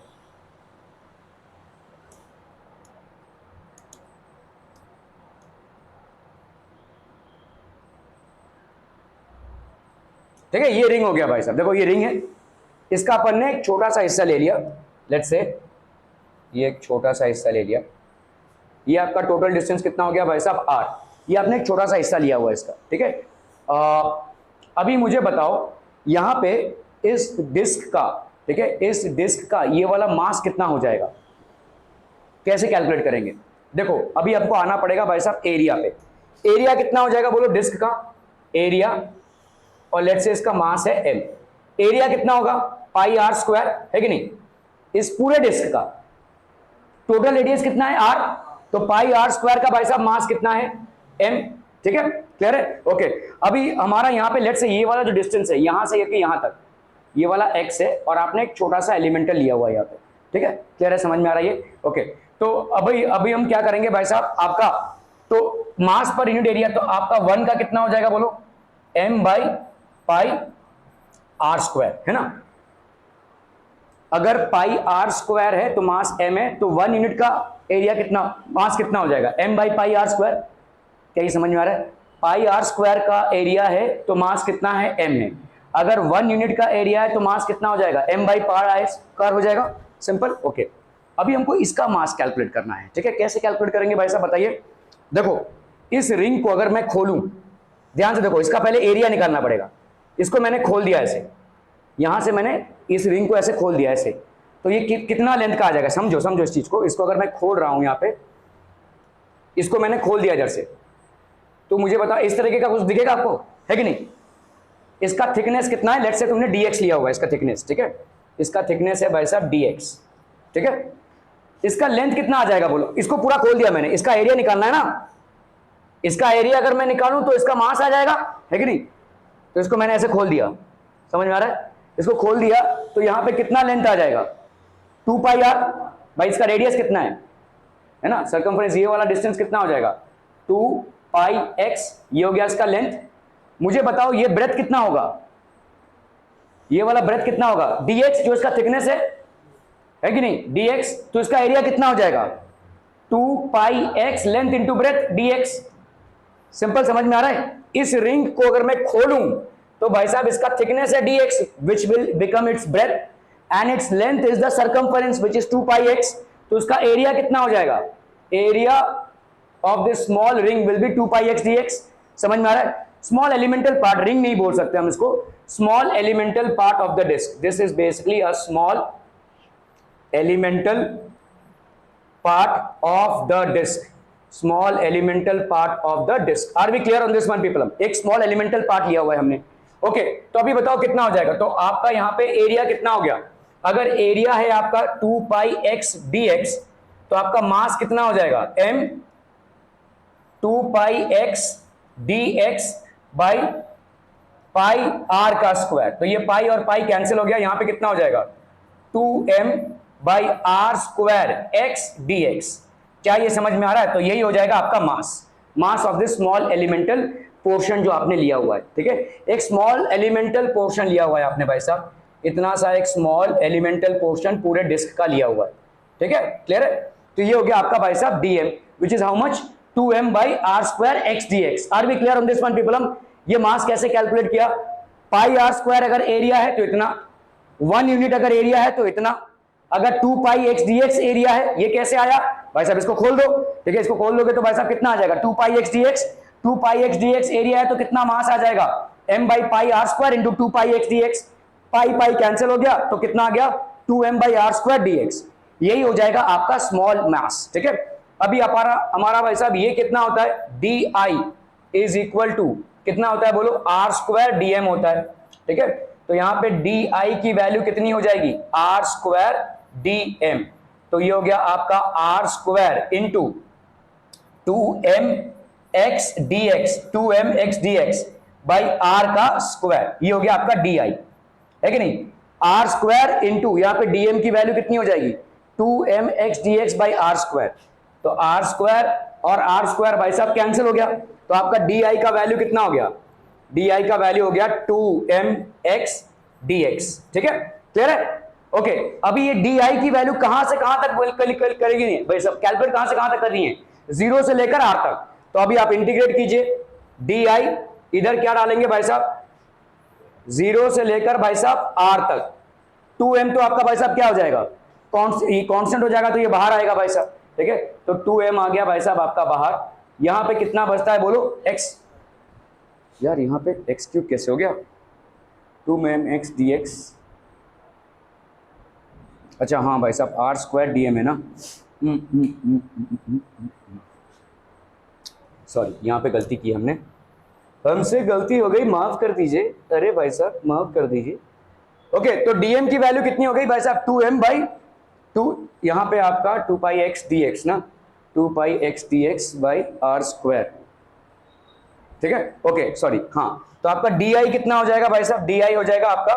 ठीक है, ये रिंग हो गया भाई साहब। देखो ये रिंग है, इसका अपन ने एक छोटा सा हिस्सा ले लिया, लेट्स से ये एक छोटा सा हिस्सा ले लिया, ये आपका टोटल डिस्टेंस कितना हो गया भाई साहब? आर। ये आपने एक छोटा सा हिस्सा लिया हुआ है इसका, ठीक है। अभी मुझे बताओ यहां पे इस डिस्क का, ठीक है, इस डिस्क का ये वाला मास कितना हो जाएगा? कैसे कैलकुलेट करेंगे? देखो अभी आपको आना पड़ेगा भाई साहब एरिया पे। एरिया कितना हो जाएगा बोलो डिस्क का? एरिया, और लेट्स से इसका मास है एम। एरिया कितना होगा? पाई आर स्क्वायर, है कि नहीं? इस पूरे डिस्क का टोटल रेडियस कितना है? आर। तो पाई आर स्क्वायर का भाई साहब मास कितना है? एम। ठीक है, क्लियर है? ओके। अभी हमारा यहाँ पे लेट्स से ये वाला जो डिस्टेंस है यहां से यहां तक, ये वाला एक्स है, और आपने एक छोटा सा एलिमेंटल लिया हुआ है यहाँ पे, ठीक है, क्लियर है? समझ में आ रहा है ये? ओके। तो अभी हम क्या करेंगे भाई साहब, आपका तो मास पर यूनिट एरिया, तो आपका 1 का कितना हो जाएगा बोलो? M by pi are square, है ना? अगर पाई आर स्क्वायर है तो मास एम है, तो 1 यूनिट का एरिया कितना, मास कितना हो जाएगा? M by pi are square. क्या ये समझ में आ रहा है? पाई आर स्क्वायर का एरिया है तो मास कितना है? एम है। अगर 1 यूनिट का एरिया है तो मास कितना हो जाएगा? M by pi are square हो जाएगा। Simple, okay. अभी हमको इसका मास कैलकुलेट करना है, ठीक है। कैसे कैलकुलेट करेंगे भाई साहब बताइए? देखो इस रिंग को अगर मैं खोलूं, ध्यान से देखो, इसका पहले एरिया निकालना पड़ेगा। इसको मैंने खोल दिया ऐसे, यहां से मैंने इस रिंग को ऐसे खोल दिया ऐसे, तो ये कितना लेंथ का आ जाएगा? समझो समझो इस चीज को। इसको अगर मैं खोल रहा हूं यहां पे, इसको मैंने खोल दिया इधर से, तो मुझे बताओ इस तरीके का कुछ दिखेगा आपको, है कि नहीं? इसका थिकनेस कितना है? लेट्स से तुमने dx लिया हुआ है, इसका थिकनेस, ठीक है, इसका थिकनेस है भाई साहब dx, ठीक है। इसका लेंथ कितना आ जाएगा बोलो? इसको पूरा खोल दिया मैंने, इसका एरिया निकालना है ना। इसका एरिया अगर मैं निकालूं तो इसका मास आ जाएगा, है कि नहीं? तो इसको मैंने ऐसे खोल दिया, समझ में आ रहा है? इसको खोल दिया तो यहां पे कितना लेंथ आ जाएगा? 2 पाई आर। भाई इसका रेडियस कितना है ना, सर्कमफ्रेंस, ये वाला डिस्टेंस कितना हो जाएगा? 2 पाई एक्स, ये हो गया इसका लेंथ। मुझे बताओ ये ब्रेथ कितना होगा? ये वाला ब्रेथ कितना होगा? dx, जो इसका थिकनेस है कि नहीं, dx। तो इसका एरिया कितना हो जाएगा? 2 pi X length into breadth dx। Simple, समझ में आ रहा है? इस रिंग को अगर मैं खोलूं तो भाई साहब इसका थिकनेस है dx, which will become its breadth, and its length is the circumference, which is 2 pi x। तो इसका एरिया कितना हो जाएगा? Area of this small ring will be 2 pi x dx। समझ में आ रहा है? स्मॉल एलिमेंटल पार्ट, रिंग नहीं बोल सकते हम इसको, small elemental part of the disc. This is basically a small elemental part of the disc, small elemental part of the disc. Are we clear on this one people? एक small elemental part लिया हुआ है हमने, okay. तो अभी बताओ कितना हो जाएगा? तो आपका यहां पे एरिया कितना हो गया? अगर एरिया है आपका 2 पाई एक्स dx, तो आपका मास कितना हो जाएगा? m 2 pi X dx by pi R का स्क्वायर। तो ये पाई और पाई कैंसिल हो गया, यहां पे कितना हो जाएगा? 2m by R square X dx। क्या ये समझ में आ रहा है? तो यही हो जाएगा आपका mass of this small elemental portion जो आपने लिया हुआ है, ठीक है। एक स्मॉल एलिमेंटल पोर्शन लिया हुआ है आपने भाई साहब, इतना सा एक स्मॉल एलिमेंटल पोर्शन पूरे डिस्क का लिया हुआ है, ठीक है, क्लियर है? तो ये हो गया आपका भाई साहब dm which is how much 2m by r square x dx। Are we clear on this one people? हम ये मास कैसे कैलकुलेट किया, पाई आर स्क्वायर अगर एरिया है तो इतना, 1 यूनिट अगर एरिया है तो इतना, अगर 2 पाई एक्स dx एरिया है, ये कैसे आया भाई साहब, इसको खोल दो, ठीक है, इसको खोल दोगे तो भाई साहब कितना आ जाएगा 2 pi X dx, 2 pi X dx area है तो कितना मास आ जाएगा m by pi are square into 2 pi X dx, pi pi cancel हो गया तो कितना आ गया 2m by r square dx, यही हो जाएगा आपका स्मॉल मास। ठीक है, अभी हमारा भाई साहब ये कितना होता है di इज इक्वल टू कितना होता है बोलो r स्क्वायर dm होता है। ठीक है, तो यहां पे di की वैल्यू कितनी हो जाएगी r स्क्वायर dm, तो ये हो गया आपका r square into 2mx dx by r का स्क्वायर, ये हो गया आपका di, है कि नहीं, r स्क्वायर इंटू यहां पे dm की वैल्यू कितनी हो जाएगी 2mx dx by r square, तो r स्क्वायर और r स्क्वायर भाई साहब कैंसिल हो गया, तो आपका di का वैल्यू कितना हो गया, di का वैल्यू हो गया 2mx dx। ठीक है, क्लियर है? ओके, अभी ये di की वैल्यू कहां से कहां तक करेगी नहीं भाई साहब, कैलकुलेट कहां से कहां तक कर रही है, 0 से लेकर r तक, तो अभी आप इंटीग्रेट कीजिए, di इधर क्या डालेंगे भाई साहब 0 से लेकर भाई साहब r तक, 2m तो आपका भाई साहब क्या हो जाएगा कांस्टेंट हो जाएगा, तो ये बाहर आएगा भाई साहब। ठीक है, तो 2m आ गया भाई साहब आपका बाहर, यहां पे कितना बचता है बोलो x, यार यहां पे x क्यूब कैसे हो गया 2mx dx, अच्छा हाँ भाई साहब r स्क्वायर dm है ना, सॉरी यहां पे गलती की हमसे गलती हो गई, माफ कर दीजिए, अरे भाई साहब माफ कर दीजिए। ओके, तो dm की वैल्यू कितनी हो गई भाई साहब 2m बाई 2, यहां पे आपका 2 पाई एक्स dx ना, 2 pi X dx by r square. ठीक है, ओके सॉरी, हाँ, तो आपका di कितना हो जाएगा भाई साहब, di हो जाएगा आपका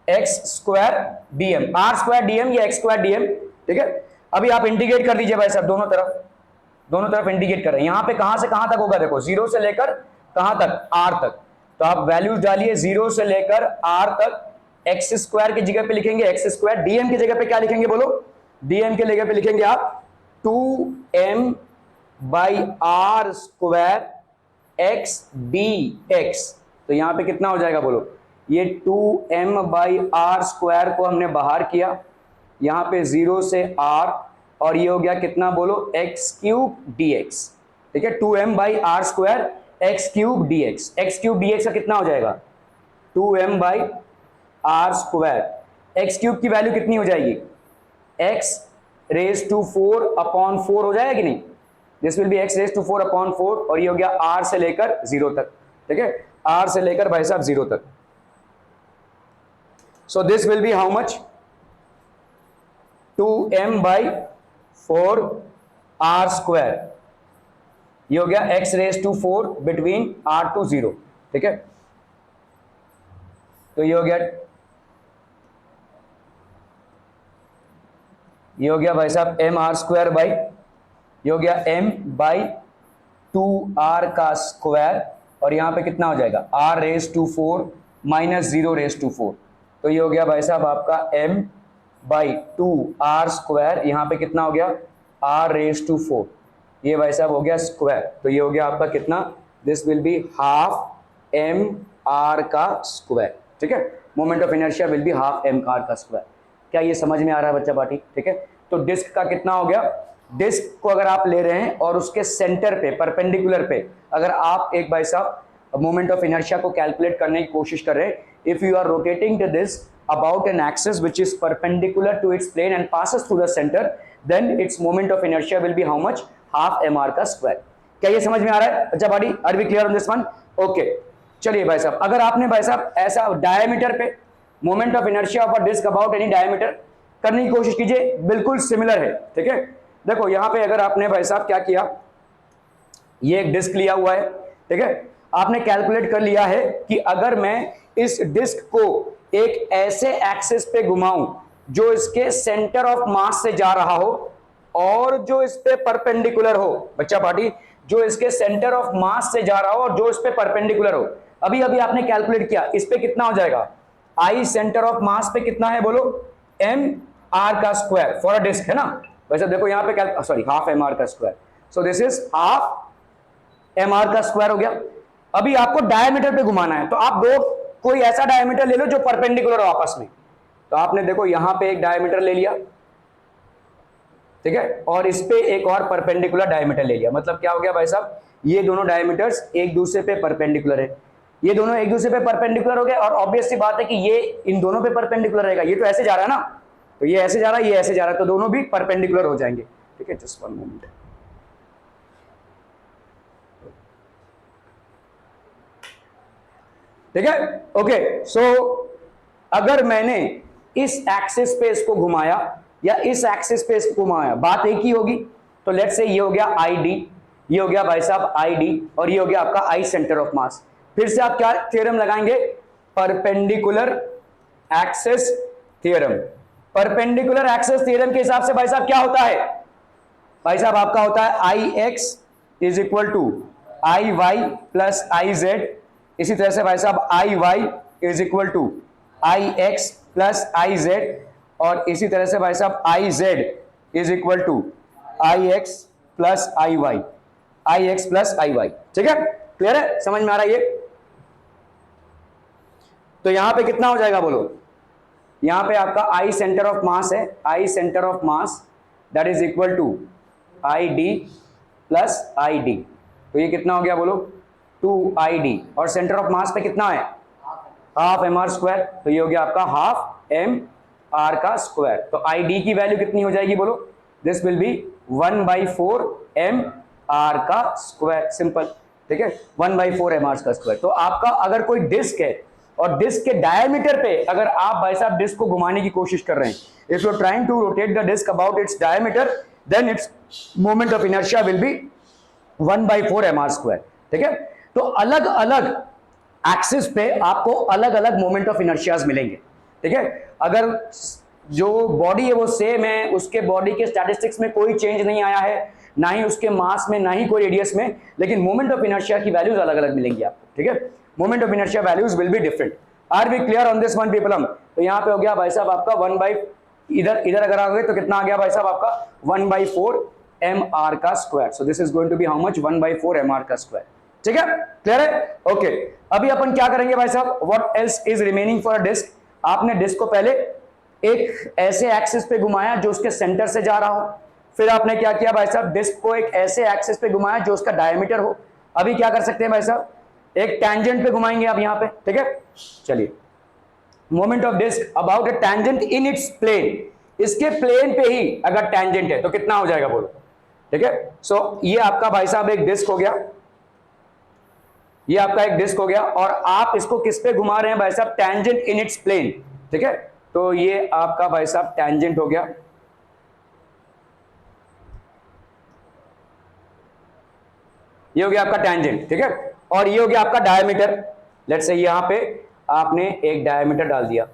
x square dm, r square dm या x स्क्वायर dm। ठीक है, अभी आप इंटीग्रेट कर दीजिए भाई साहब, दोनों तरफ इंटीग्रेट कर रहे हैं, यहां पे कहां से कहां तक होगा देखो 0 से लेकर कहां तक r तक, तो आप वैल्यूज डालिए 0 से लेकर r तक, एक्स स्क्वायर की जगह पे लिखेंगे एक्स स्क्वायर, dm की जगह पे क्या लिखेंगे बोलो, dm की जगह पे लिखेंगे आप 2m by R square x dx, तो यहां पे कितना हो जाएगा बोलो, ये 2m बाई आर स्क्वायर को हमने बाहर किया, यहां पे 0 से r, और ये हो गया कितना बोलो x क्यूब dx। ठीक है, 2m by R square x cube dx, x cube dx का कितना हो जाएगा 2m by R square, X cube की वैल्यू कितनी हो जाएगी x रेज टू 4 अपॉन 4 हो जाएगा कि नहीं, this will be x raise to 4 upon 4, और ये हो गया r से लेकर 0 तक। ठीक है, r से लेकर भाई साहब 0 तक, so this will be how much 2m by 4 r square, ये हो गया x raise to 4 between r to 0। ठीक है, तो ये हो गया भाई साहब m r स्क्वायर बाई, ये हो गया m बाई 2r का स्क्वायर, और यहां पे कितना हो जाएगा r raise to 4 minus 0 raise to 4, तो ये हो गया भाई साहब आपका m बाई 2r स्क्वायर, यहां पे कितना हो गया r रेज टू 4, ये भाई साहब हो गया स्क्वायर, तो ये हो गया आपका कितना, this will be half m r का स्क्वायर। ठीक है, moment of inertia will be half m r का स्क्वायर। क्या ये समझ में आ रहा है बच्चा पार्टी? ठीक है, तो डिस्क का कितना हो गया, डिस्क को अगर आप ले रहे हैं और उसके सेंटर पे परपेंडिकुलर पे अगर आप एक भाई साहब मोमेंट ऑफ इनर्शिया को कैलकुलेट करने की कोशिश कर रहे हैं, if you are rotating the disc about an axis which is perpendicular to its plane and passes through the center, then its moment of inertia will be how much, half mr का square. क्या ये समझ में आ रहा है बच्चा party? Are we clear on this one? Okay, चलिए भाई साहब, अगर आपने भाई साहब ऐसा डायमीटर पे moment of inertia of a disc about any diameter करने की कोशिश कीजिए, बिल्कुल सिमिलर है। ठीक है, देखो यहां पे अगर आपने भाई साहब क्या किया, ये एक डिस्क लिया हुआ है, ठीक है, आपने कैलकुलेट कर लिया है कि अगर मैं इस डिस्क को एक ऐसे एक्सिस पे घुमाऊं जो इसके सेंटर ऑफ मास से जा रहा हो और जो इस पे परपेंडिकुलर हो, बच्चा पार्टी, जो इसके सेंटर ऑफ मास से जा रहा हो और जो इस पे परपेंडिकुलर हो, अभी अभी आपने कैलकुलेट किया, इस पे कितना हो जाएगा, आई सेंटर ऑफ मास पे कितना है बोलो m, आर का स्क्वायर फॉर अ डिस्क, है ना। वैसे देखो यहाँ पे सॉरी हाफ एम आर का square, so this is half M are का स्क्वायर हो गया। अभी आपको डायमीटर पे घुमाना है, तो आप दो कोई ऐसा डायमीटर ले लो जो परपेंडिकुलर हो आपस में। तो आपने देखो यहां पे एक डायमीटर ले लिया, ठीक है, और इस पे एक और परपेंडिकुलर डायमीटर ले लिया। मतलब क्या हो गया भाई साहब, ये दोनों डायमीटर्स एक दूसरे पे परपेंडिकुलर है, ये दोनों एक दूसरे पे परपेंडिकुलर हो गए, और ऑब्वियस सी बात है कि ये इन दोनों पे परपेंडिकुलर रहेगा। ये तो ऐसे जा रहा है ना, तो ये ऐसे जा रहा है, ये ऐसे जा रहा है, तो दोनों भी परपेंडिकुलर हो जाएंगे, ठीक है। जस्ट वन मोमेंट, ठीक है, ओके। सो अगर मैंने इस एक्सिस पे इसको घुमाया या इस एक्सिस पे इसको घुमाया, बात एक ही होगी। तो लेट्स से ये हो गया आई डी, ये हो गया भाई साहब आई डी, और ये हो गया आपका आई सेंटर ऑफ मास। फिर से आप क्या थ्योरम लगाएंगे, perpendicular axis theorem. Perpendicular axis theorem के हिसाब से भाई साहब क्या होता है, भाई साहब आपका होता है I X is equal to I Y plus I Z. इसी तरह से भाई साहब I Y is equal to I X plus I Z, और इसी तरह से भाई साहब I Z is equal to I X plus I Y, I X plus I Y, ठीक है। क्लियर है, समझ में आ रहा है ये। तो यहां पे कितना हो जाएगा बोलो, यहां पे आपका आई सेंटर ऑफ मास है, I centre of mass that is equal to I D plus I D. तो ये कितना हो गया बोलो, 2ID, और सेंटर ऑफ मास पे कितना है, हाफ एम आर स्क्वायर। तो ये हो गया आपका हाफ एम आर का स्क्वायर। तो ID की वैल्यू कितनी हो जाएगी बोलो, this will be 1/4 M are का स्क्वायर, सिंपल, ठीक है, 1/4 एम आर का स्क्वायर। तो आपका अगर कोई डिस्क है और डिस्क के डायमीटर पे अगर आप भाई साहब डिस्क को घुमाने की कोशिश कर रहे हैं, if you are trying to rotate the disc about its diameter, then its moment of inertia will be 1/4 M R square, ठीक है। तो अलग अलग एक्सिस पे आपको अलग अलग मोमेंट ऑफ इनर्शियाज मिलेंगे, ठीक है। अगर जो बॉडी है वो सेम है, उसके बॉडी के स्टैटिस्टिक्स में कोई चेंज नहीं आया है, ना ही उसके मास में, ना ही कोई रेडियस में, लेकिन मोमेंट ऑफ इनर्शिया की वैल्यूज अलग अलग मिलेंगी आपको, ठीक है। Moment of inertia values will be different. Are we clear on this one people? तो यहाँ पे हो गया भाई साहब आपका 1 इधर अगर आ गए तो कितना आ गया भाई साहब आपका 1/4 एम आर का square. So this is going to be how much, 1/4 M are का स्क्वायर, ठीक है। क्लियर है, ओके। अभी अपन क्या करेंगे भाई साहब, what else is remaining for a disc. आपने डिस्क को पहले एक ऐसे एक्सिस पे घुमाया जो उसके सेंटर से जा रहा हो, फिर आपने क्या किया भाई साहब, डिस्क को एक ऐसे एक्सिस पे घुमाया जो उसका डायमीटर हो। अभी क्या कर सकते हैं भाई साहब, एक टेंजेंट पे घुमाएंगे आप यहाँ पे, ठीक है। चलिए, moment of disc about a tangent in its plane, इसके प्लेन पे ही अगर टेंजेंट है तो कितना हो जाएगा बोलो, ठीक है। सो ये आपका भाई साहब एक डिस्क हो गया, ये आपका एक डिस्क हो गया, और आप इसको किस पे घुमा रहे हैं भाई साहब, टेंजेंट इन इट्स प्लेन, ठीक है। तो ये आपका भाई साहब टेंजेंट हो गया, ये हो गया आपका टेंजेंट, ठीक है। और ये हो गया आपका डायमीटर। लेट्स से यहां पे आपने एक डायमीटर डाल दिया,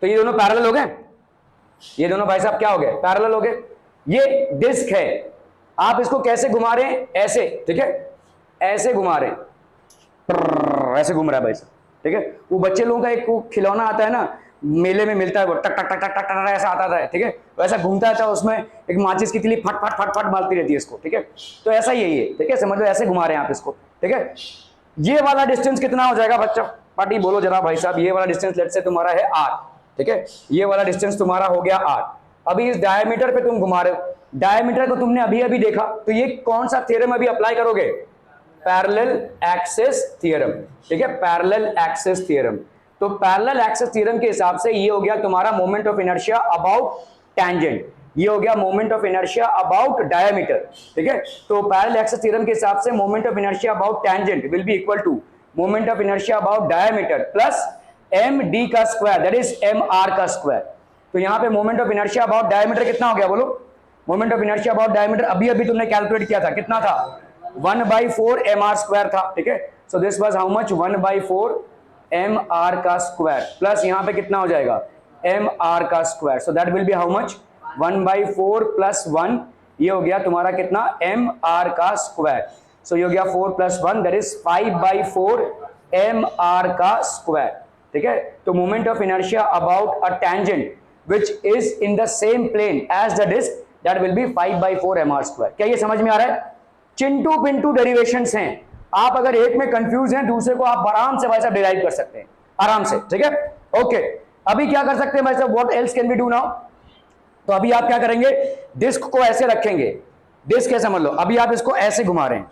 तो ये दोनों पैरेलल हो गए, ये दोनों भाई साहब क्या हो गए, पैरेलल हो गए। ये डिस्क है, आप इसको कैसे घुमा रहे हैं, ऐसे, ठीक है, ऐसे घुमा रहे हैं, ऐसे घूम रहा है भाई साहब, ठीक है। वो बच्चे लोगों का एक खिलौना आता है ना, मेले में मिलता है, वो टक टक टक टक टक ऐसा आता है, ठीक है, वैसा घूमता है, उसमें एक माचिस की तिली फट फट फट फट मारती रहती है इसको, ठीक है। तो ऐसा ही है ये, ठीक है, समझ लो ऐसे घुमा रहे हैं आप इसको, ठीक है। ये वाला डिस्टेंस कितना हो जाएगा बच्चा, पार्टी बोलो जरा भाई साहब। ये वाला डिस्टेंस लेट्स से तुम्हारा है r, ठीक है, ये वाला डिस्टेंस तुम्हारा हो गया r। अभी इस डायमीटर पे तुम घुमा रहे हो, डायमीटर को तुमने अभी अभी देखा, तो ये कौन सा थ्योरम अभी अप्लाई करोगे, पैरेलल एक्सिस थ्योरम, ठीक है, पैरेलल एक्सिस थ्योरम। तो पैरेलल एक्सिस थ्योरम के हिसाब से ये हो गया तुम्हारा moment of inertia about tangent, ये हो गया moment of inertia about diameter, ठीक है। तो पैरेलल एक्सिस थ्योरम के हिसाब से moment of inertia about tangent will be equal to moment of inertia about diameter plus M D का square, that is M are का स्क्वायर। तो यहाँ पे moment of inertia about diameter कितना हो गया बोलो, moment of inertia about diameter अभी अभी तुमने कैलकुलेट किया था, कितना था, 1/4 एम आर स्क्वायर था, ठीक है। So this was how much, 1/4 M are का स्क्वायर प्लस यहाँ पे कितना हो जाएगा, एम आर का square. So that will be how much, 1/4 plus 1, ये हो गया तुम्हारा कितना, एम आर का स्क्वायर। सो ये हो गया 4 plus 1, that is 5/4 M are का स्क्वायर, ठीक है। तो moment of inertia about a tangent which is in the same plane as the disk, that will be 5/4 mr square। क्या ये समझ में आ रहा है? चिंटू पिंटू डेरिवेशंस हैं, आप अगर एक में कंफ्यूज हैं दूसरे को आप आराम से भाई साहब डिराइव कर सकते हैं आराम से, ठीक है। ओके, अभी क्या कर सकते हैं भाई साहब, what else can we do now? तो अभी आप क्या करेंगे, डिस्क को ऐसे रखेंगे, डिस्क ऐसे समझ लो, अभी आप इसको ऐसे घुमा रहे हैं,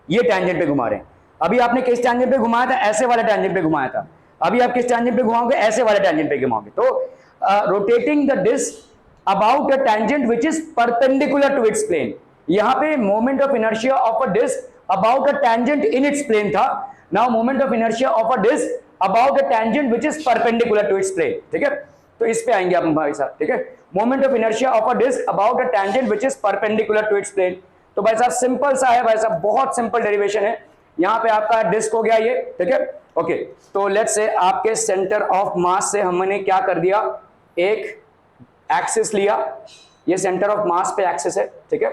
ये टैंजेंट पे घुमा रहे हैं। अभी आपने किस टैंजेंट पे घुमाया था? ऐसे वाले टैंजेंट पे घुमाया था। अभी आप किस टैंजेंट पे घुमाओगे? ऐसे वाले टैंजेंट पे घुमाओगे। तो rotating the disc about a tangent which is perpendicular to its plane. यहां पे moment of inertia of a disc about a tangent in its plane था, now moment of inertia of a disc about a tangent which is perpendicular to its plane, ठीक है। तो इस पे आएंगे आप भाई साहब, ठीक है। Moment of inertia of a disc about a tangent which is perpendicular to its plane. तो भाई साहब सिंपल सा है भाई साहब, बहुत सिंपल डेरिवेशन है। यहां पे आपका डिस्क हो गया ये, ठीक है। ओके, तो लेट्स से आपके सेंटर ऑफ मास से हमने क्या कर दिया, एक एक्सिस लिया, ये सेंटर ऑफ मास पे एक्सिस है, ठीक है।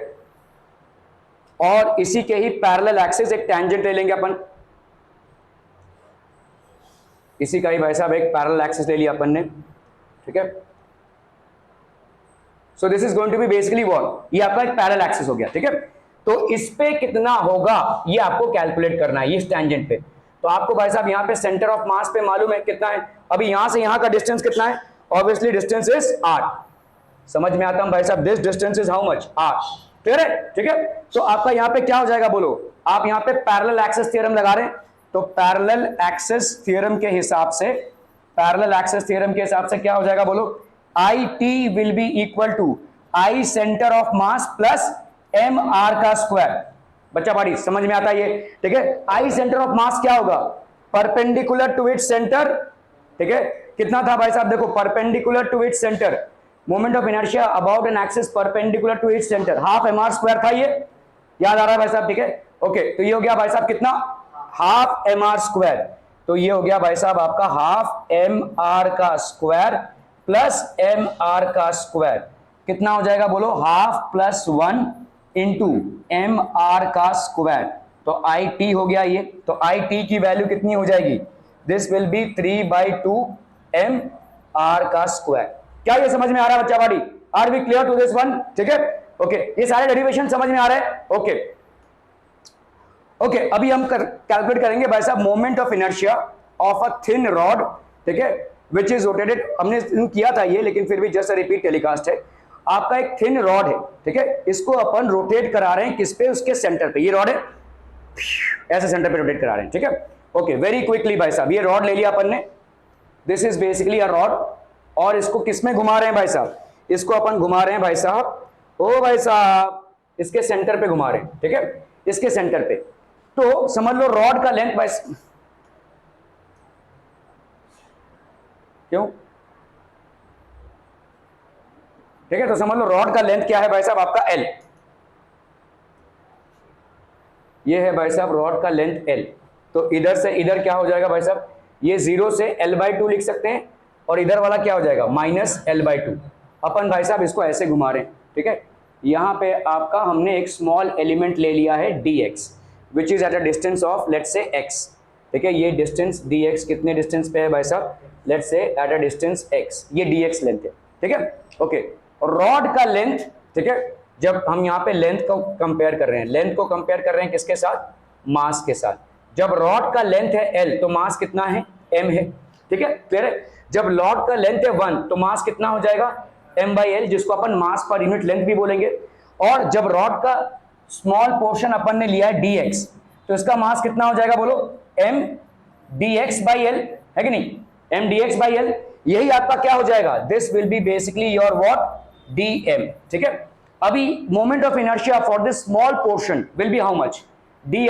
और इसी के ही पैरेलल एक्सिस एक टैंजेंट ले लेंगे अपन, इसी का ही भाई साहब एक पैरेलल एक्सिस ले लिया अपन ने, ठीक है। So this is going to be basically what, ये आपका एक पैरेलल एक्सिस हो गया, ठीक है। तो इस पे कितना होगा ये आपको कैलकुलेट करना है, इस टैंजेंट पे। तो आपको भाई साहब यहाँ पे सेंटर ऑफ मास पे मालूम है कितना है, अभी यहां से यहां का डिस्टेंस कितना है, ऑब्वियसली डिस्टेंस इज 8। समझ में आता है भाई साहब, this distance is how much, 8, clear है, ठीक है। तो आपका यहाँ पे क्या हो जाएगा बोलो, आप यहाँ पे पैरेलल एक्सिस थ्योरम लगा रहे हैं, तो पैरेलल एक्सिस थ्योरम के हिसाब से, पैरेलल एक्सिस थ्योरम के हिसाब से क्या हो जाएगा बोलो, I T will be equal to I centre of mass plus M are का स्क्वायर। बच्चा बाड़ी समझ में आता है ये, ठीक है। आई सेंटर ऑफ मास क्या होगा, परपेंडिकुलर टू इट्स सेंटर, ठीक है। कितना था भाई साहब, देखो perpendicular to its centre, moment of inertia about an axis perpendicular to its centre, half M R square था, ये याद आ रहा है भाई साहब, ठीक है। ओके, तो ये हो गया भाई साहब कितना, हाफ एम आर स्क्वायर। तो ये हो गया भाई साहब आपका हाफ एम आर का स्क्वायर प्लस एम आर का स्क्वायर, कितना हो जाएगा बोलो, half plus 1 into M are का स्क्वायर। तो आई टी हो गया ये, तो आई टी की वैल्यू कितनी हो जाएगी, this will be 3/2 M are का स्क्वायर। क्या ये समझ में आ रहा है बच्चा बाड़ी, are we clear to this one, ठीक है। ओके, ये सारे डेरिवेशन समझ में आ रहे हैं, ओके ओके। अभी हम कैलकुलेट करेंगे भाई साहब moment of inertia of a thin rod, ठीक है, विच इज रोटेटेड, हमने किया था ये लेकिन फिर भी जस्ट रिपीट टेलीकास्ट है। आपका एक थिन रॉड है, ठीक है, इसको अपन रोटेट करा रहे हैं किस पे, उसके सेंटर पे, ये रॉड है, ऐसे सेंटर पे रोटेट करा रहे हैं, ठीक है। ओके, वेरी क्विकली भाई साहब, ये रॉड ले लिया अपन ने, this is basically a rod, और इसको किस में घुमा रहे हैं भाई साहब, इसको अपन घुमा रहे हैं भाई साहब, ओ भाई साहब इसके सेंटर पे घुमा रहे हैं, ठीक है, इसके सेंटर पे। तो समझ लो रॉड का लेंथ भाई, क्यों, ठीक है, तो समझ लो रॉड का लेंथ क्या है भाई साहब आपका L, ये है भाई साहब रॉड का लेंथ L। तो इधर से इधर क्या हो जाएगा भाई साहब, ये 0 से L/2 लिख सकते हैं, और इधर वाला क्या हो जाएगा -L/2। अपन भाई साहब इसको ऐसे घुमा रहे हैं, ठीक है। यहाँ पे आपका हमने एक स्मॉल एलिमेंट ले लिया है dx, which is at a distance of let's say x, ठीक है। ये डिस्टेंस dx कितने डिस्टेंस पे है भाई साहब, let's say at a distance x, ये dx लेंथ है, ठीक है। ओके, और रॉड का लेंथ, ठीक है, जब हम यहाँ पे लेंथ को कंपेयर कर रहे हैं, लेंथ को कंपेयर कर रहे हैं किसके साथ, मास के साथ। जब रॉड का लेंथ है L तो मास कितना है, m है, ठीक है, क्लियर है। जब रॉड का लेंथ है 1 तो मास कितना हो जाएगा, m/L, जिसको अपन मास पर यूनिट लेंथ भी बोलेंगे। और जब रॉड का स्मॉल पोर्शन अपन ने लिया है dx, तो इसका मास कितना हो जाएगा बोलो, m dx/L, है कि नहीं, m dx/L, यही आपका क्या हो जाएगा, this will B basically your what, dm, ठीक है। अभी moment of inertia for this small portion will be how much, di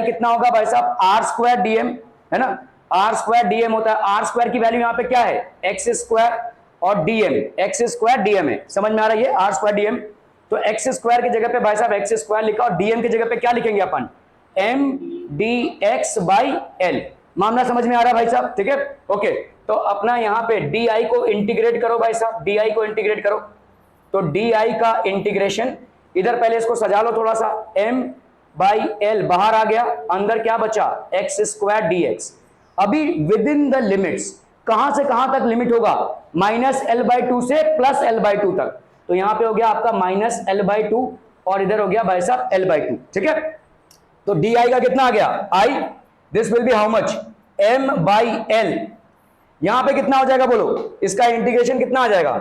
कितना होगा भाई साहब, r² dm, है ना, r² dm होता है, r² की वैल्यू यहाँ पे क्या है, x² और x² dm है, समझ में आ रहा है, ये r² dm। तो x² की जगह पे भाई साहब x² लिखा, और dm की जगह पे क्या लिखेंगे अपन, m dx/L, मामला समझ में आ रहा है भाई साहब, ठीक है। ओके, तो अपना यहाँ पे di को इंटीग्रेट करो भाई साहब, di को इंटीग्रेट करो, तो di का इंटीग्रेशन, इधर पहले इसको सजा लो थोड़ा सा, m/L बाहर आ गया, अंदर क्या बचा, x² dx। अभी विद इन द लिमिट्स, कहां से कहां तक लिमिट होगा, -l/2 से +l/2 तक। तो यहां पे हो गया आपका -l/2 और इधर हो गया भाई साहब l/2, ठीक है। तो डी आई का कितना आ गया, I, this will be how much, m/l। यहां पे कितना हो जाएगा बोलो, इसका इंटीग्रेशन कितना आ जाएगा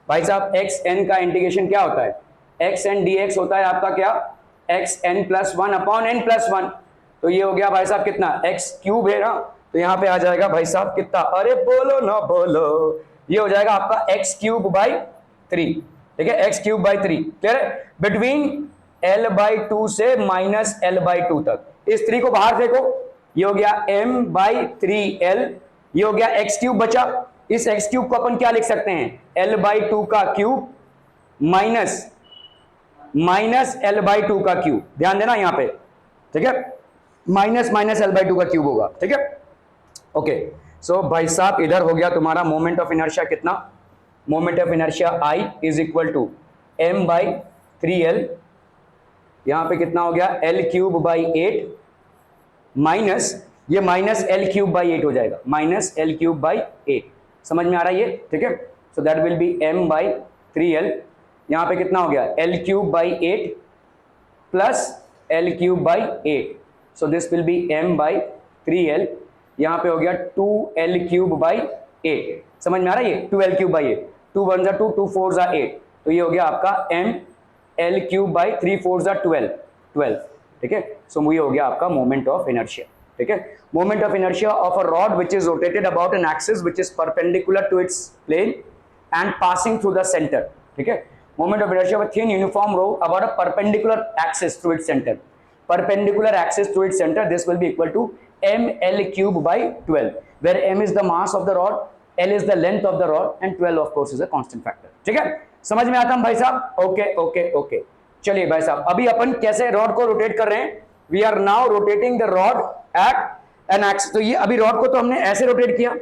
भाई साहब, xn का इंटीग्रेशन क्या होता है, xn dx होता है आपका क्या, xn+1/n+1। तो ये हो गया भाई साहब कितना, x³ है ना, तो यहां पे आ जाएगा भाई साहब कितना, अरे बोलो ना बोलो, ये हो जाएगा आपका x³/3, ठीक है, x³/3, क्लियर है। बिटवीन l/2 से -l/2 तक, इस 3 को बाहर फेंको, ये हो गया m/3l, ये हो गया x³ बचा। इस x³ को अपन क्या लिख सकते हैं, l/2 का क्यूब माइनस l/2 का क्यूब, ध्यान देना यहां पे, ठीक है, माइनस l/2 का क्यूब होगा, ठीक है। ओके, सो भाई साहब इधर हो गया तुम्हारा मोमेंट ऑफ इनर्शिया कितना, moment of inertia I is equal to m/3l, यहां पे कितना हो गया l³/8 माइनस, ये -l³/8 हो जाएगा, -l³/8, समझ में आ रहा है ये, ठीक है। So that will B m/3l, यहां पे कितना हो गया l³/8 plus l³/8, so this will B m/3l, यहां पे हो गया 2l³/8, समझ में आ रहा है ये, 2l³/8, 2 1 2, 2 4 8, तो ये हो गया आपका ml³/3 4 12, ठीक है। सो ये हो गया आपका मोमेंट ऑफ इनर्शिया, ठीक है। Moment of inertia of a rod which is rotated about an axis which is perpendicular to its plane and passing through the centre, ठीक है। Moment of inertia of a thin uniform rod about a perpendicular axis through its centre, perpendicular axis through its center, this will be equal to ml³/12, where m is the mass of the rod, l is the length of the rod, and 12 of course is a constant factor, ठीक है। समझ में आता है भाई साहब, okay okay okay. चलिए भाई साहब, अभी अपन कैसे रॉड को रोटेट कर रहे हैं, we are now rotating the rod at an axis. तो ये अभी रॉड को तो हमने ऐसे रोटेट किया,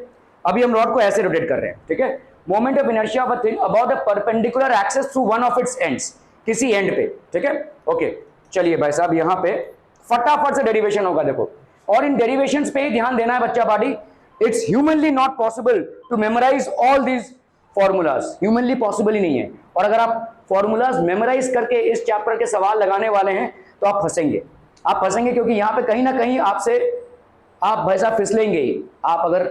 अभी हम रॉड को ऐसे रोटेट कर रहे हैं, ठीक है। Moment of inertia of a thing about a perpendicular axis through one of its ends, किसी एंड पे, ठीक है, ओके। चलिए भाई साहब यहां पे फटाफट से डेरिवेशन होगा, देखो, और इन डेरिवेशंस पे ही ध्यान देना है बच्चा party. It's humanly not possible to memorise all these formulas, humanly possible ही नहीं है। और अगर आप फॉर्मूलाज मेमोराइज करके इस चैप्टर के सवाल लगाने वाले हैं तो आप फंसेंगे, आप फंसेंगे, क्योंकि यहां पे कहीं ना कहीं आपसे आप भाई साहब फिसलेंगे ही, आप अगर